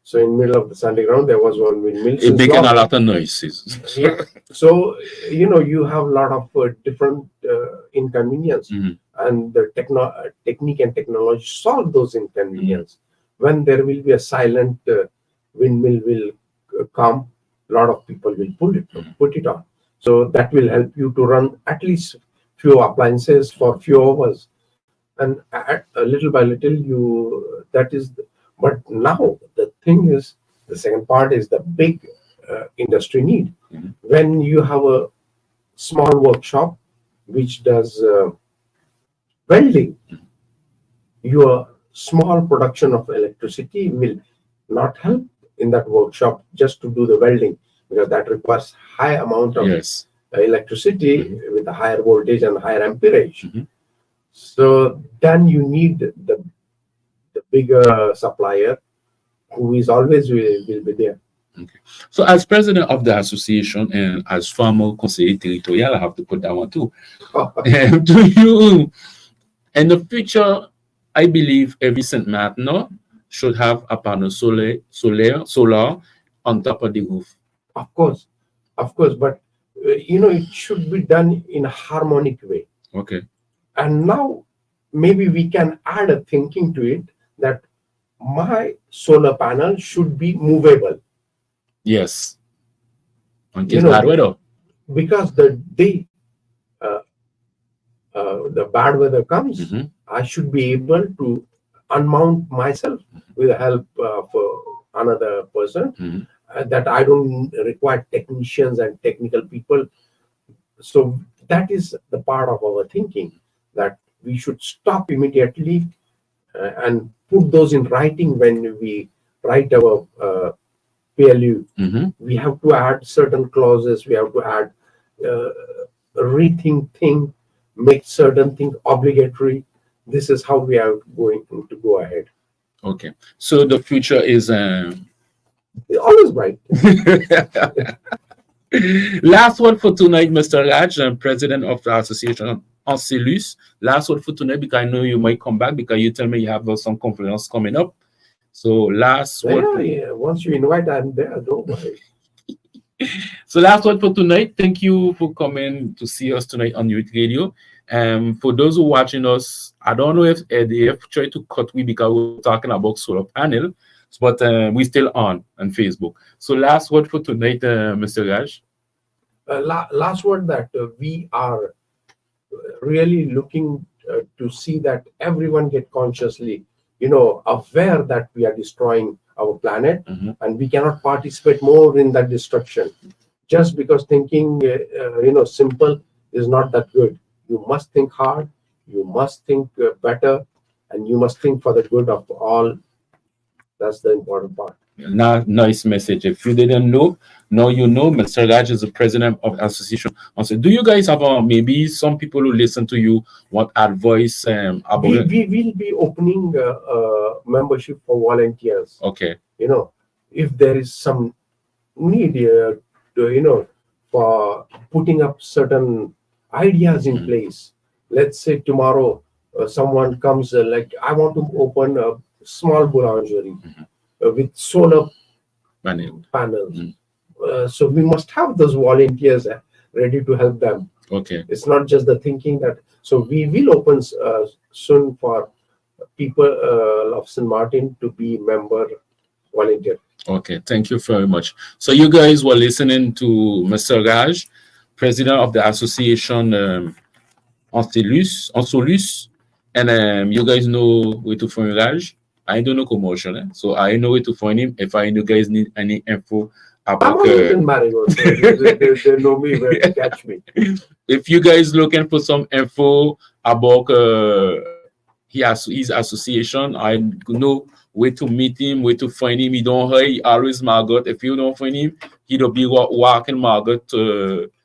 So in middle of the Sandy Ground there was one windmill. It making a lot of noises. Yeah. So you have a lot of different inconvenience, and the technique and technology solve those inconvenience. When there will be a silent windmill will come, a lot of people will put it on. So that will help you to run at least few appliances for few hours, and little by little but now the thing is, the second part is the big industry need. When you have a small workshop which does welding, your small production of electricity will not help in that workshop just to do the welding, because that requires high amount of electricity with a higher voltage and higher amperage. So then you need the bigger supplier who is always will be there. Okay. So as president of the association and as former conseiller territorial, I have to put that one too. Do you, in the future, I believe every Saint Martin should have a panel solar on top of the roof. Of course, but it should be done in a harmonic way. Okay. And now maybe we can add a thinking to it that my solar panel should be movable. Yes. On case bad weather. Because the day the bad weather comes, I should be able to unmount myself with the help of another person. That I don't require technicians and technical people. So that is the part of our thinking, that we should stop immediately and put those in writing when we write our PLU. We have to add certain clauses, we have to add rethink thing, make certain things obligatory. This is how we are going to go ahead. Okay. So the future is always bright. Last word for tonight, Mr. Raj, president of the association Ancelus. Last word for tonight, because I know you might come back because you tell me you have some conference coming up. So last word. Yeah. Once you invite, I'm there. Don't worry. So last word for tonight. Thank you for coming to see us tonight on Youth Radio. For those who are watching us, I don't know if they have tried to cut me because we're talking about solar panel, but we're still on Facebook. So last word for tonight, Mr. Raj. Last word that we are really looking to see that everyone get consciously, aware that we are destroying our planet, and we cannot participate more in that destruction. Just because thinking, simple is not that good. You must think hard, you must think better, and you must think for the good of all. That's the important part. Nice message. If you didn't know, now you know. Mr. Raj is the president of the association. Also, do you guys have maybe some people who listen to you want advice about we will be opening membership for volunteers. Okay. If there is some need for putting up certain ideas in place. Let's say tomorrow someone comes like, I want to open a small boulangerie with solar panels. So we must have those volunteers ready to help them. Okay. It's not just the thinking that. So we will open soon for people of St. Martin to be member volunteer. Okay, thank you very much. So you guys were listening to Mr. Raj, president of the association Ancelus, and you guys know where to find Raj. I don't know commercial, so I know where to find him. If you guys need any info about in Marigold, so they know me where to catch me. If you guys looking for some info about his association, I know where to meet him, where to find him. He don't hide, he always Margot. If you don't find him, he'll be walking Margot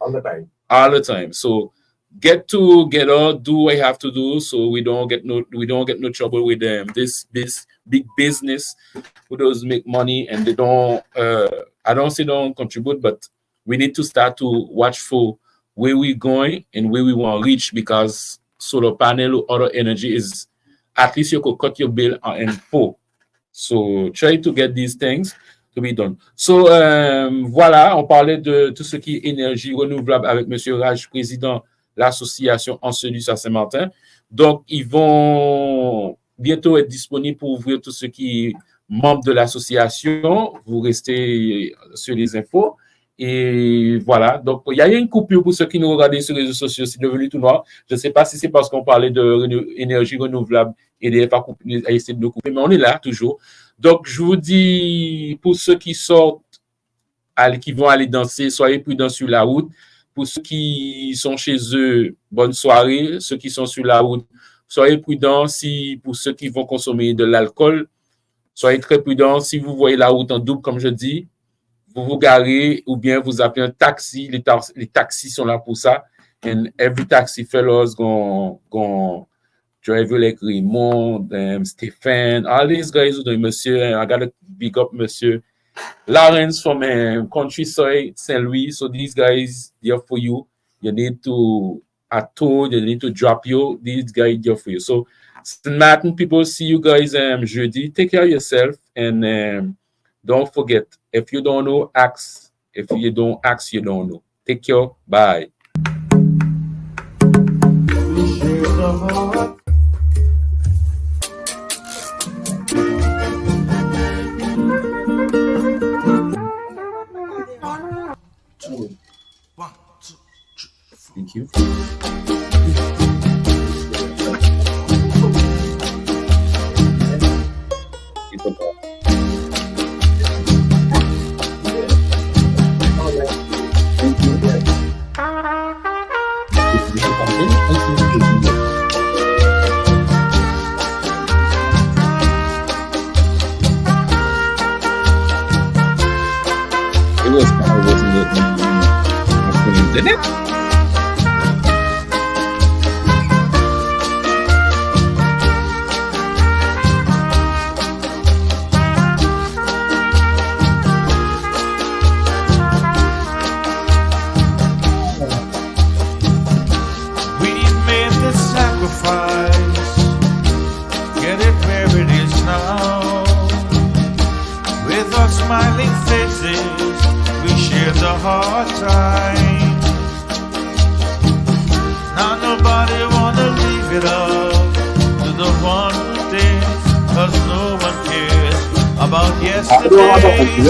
all the time. All the time. So get together, do what you have to do, so we don't get no trouble with this big business who does make money and they don't. I don't say don't contribute, but we need to start to watch for where we're going and where we want to reach, because solar panel or other energy is at least you could cut your bill in full. So try to get these things to be done. So voilà, on parlait de tout ce qui est énergie renouvelable avec Monsieur Raj, président de l'association Ancelus à Saint-Martin. Donc, ils vont bientôt être disponibles pour ouvrir tout ce qui est membre de l'association. Vous restez sur les infos. Et voilà, donc il y a une coupure pour ceux qui nous regardent sur les réseaux sociaux, c'est devenu tout noir. Je ne sais pas si c'est parce qu'on parlait d'énergie renouvelable et EDF a essayé de nous couper, mais on est là toujours. Donc je vous dis, pour ceux qui sortent, qui vont aller danser, soyez prudents sur la route. Pour ceux qui sont chez eux, bonne soirée. Ceux qui sont sur la route, soyez prudents. Pour ceux qui vont consommer de l'alcool, soyez très prudents. Si vous voyez la route en double, comme je dis, vous vous garez ou bien vous appelez un taxi. Les taxis sont là pour ça. And every taxi fellows go drive like Raymond, Stephen, all these guys who do Monsieur. I gotta big up Monsieur Lawrence from countryside St. Louis. So these guys, they're for you. You need to tow, you need to drop you. These guys, they're for you. So St. Martin people, see you guys jeudi. Take care of yourself and don't forget, if you don't know, ask. If you don't ask, you don't know. Take care. Bye. Thank you. Didn't it? hard time. Now nobody wanna leave it up to the one who did, 'cause no one cares about yesterday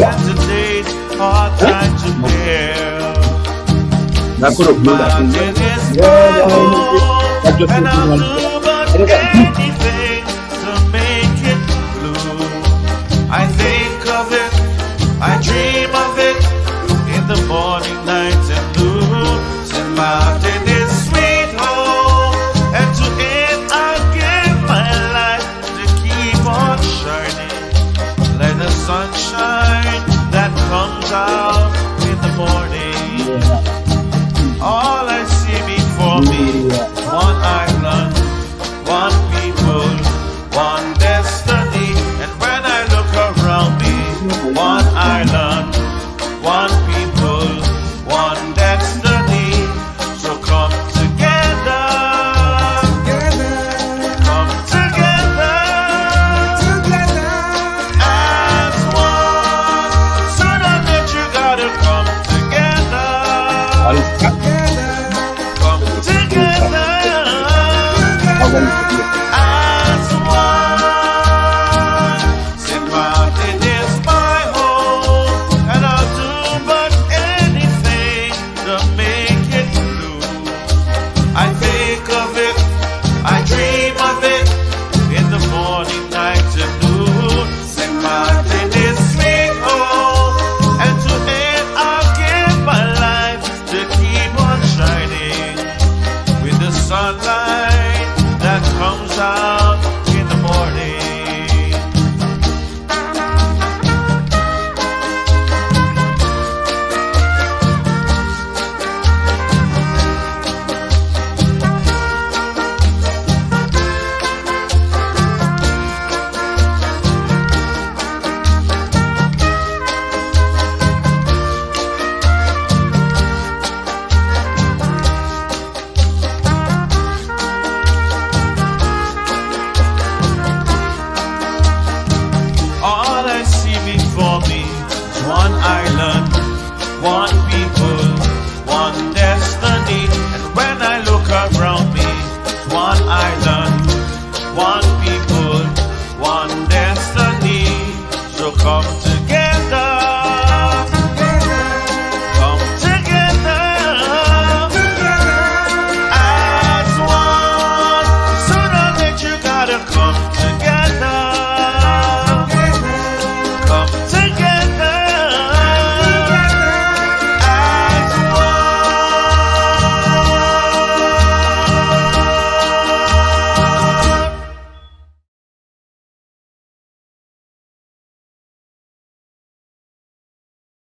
and today's hard time to bear. Mountain is my home, and I'll do but anything to make it blue. I think of it, I dream of it, in the morning, night and noon. Said mountain is sweet home, and to it I give my life to keep on shining like the sunshine that comes out in the morning. All I see before me, one island, one people, one destiny. And when I look around me, one island, one people, one destiny. So come together, come together, as one. Sooner that you gotta come together. Come together as one. Say mountain is my home, and I'll do but anything to make it blue. I think of it, I dream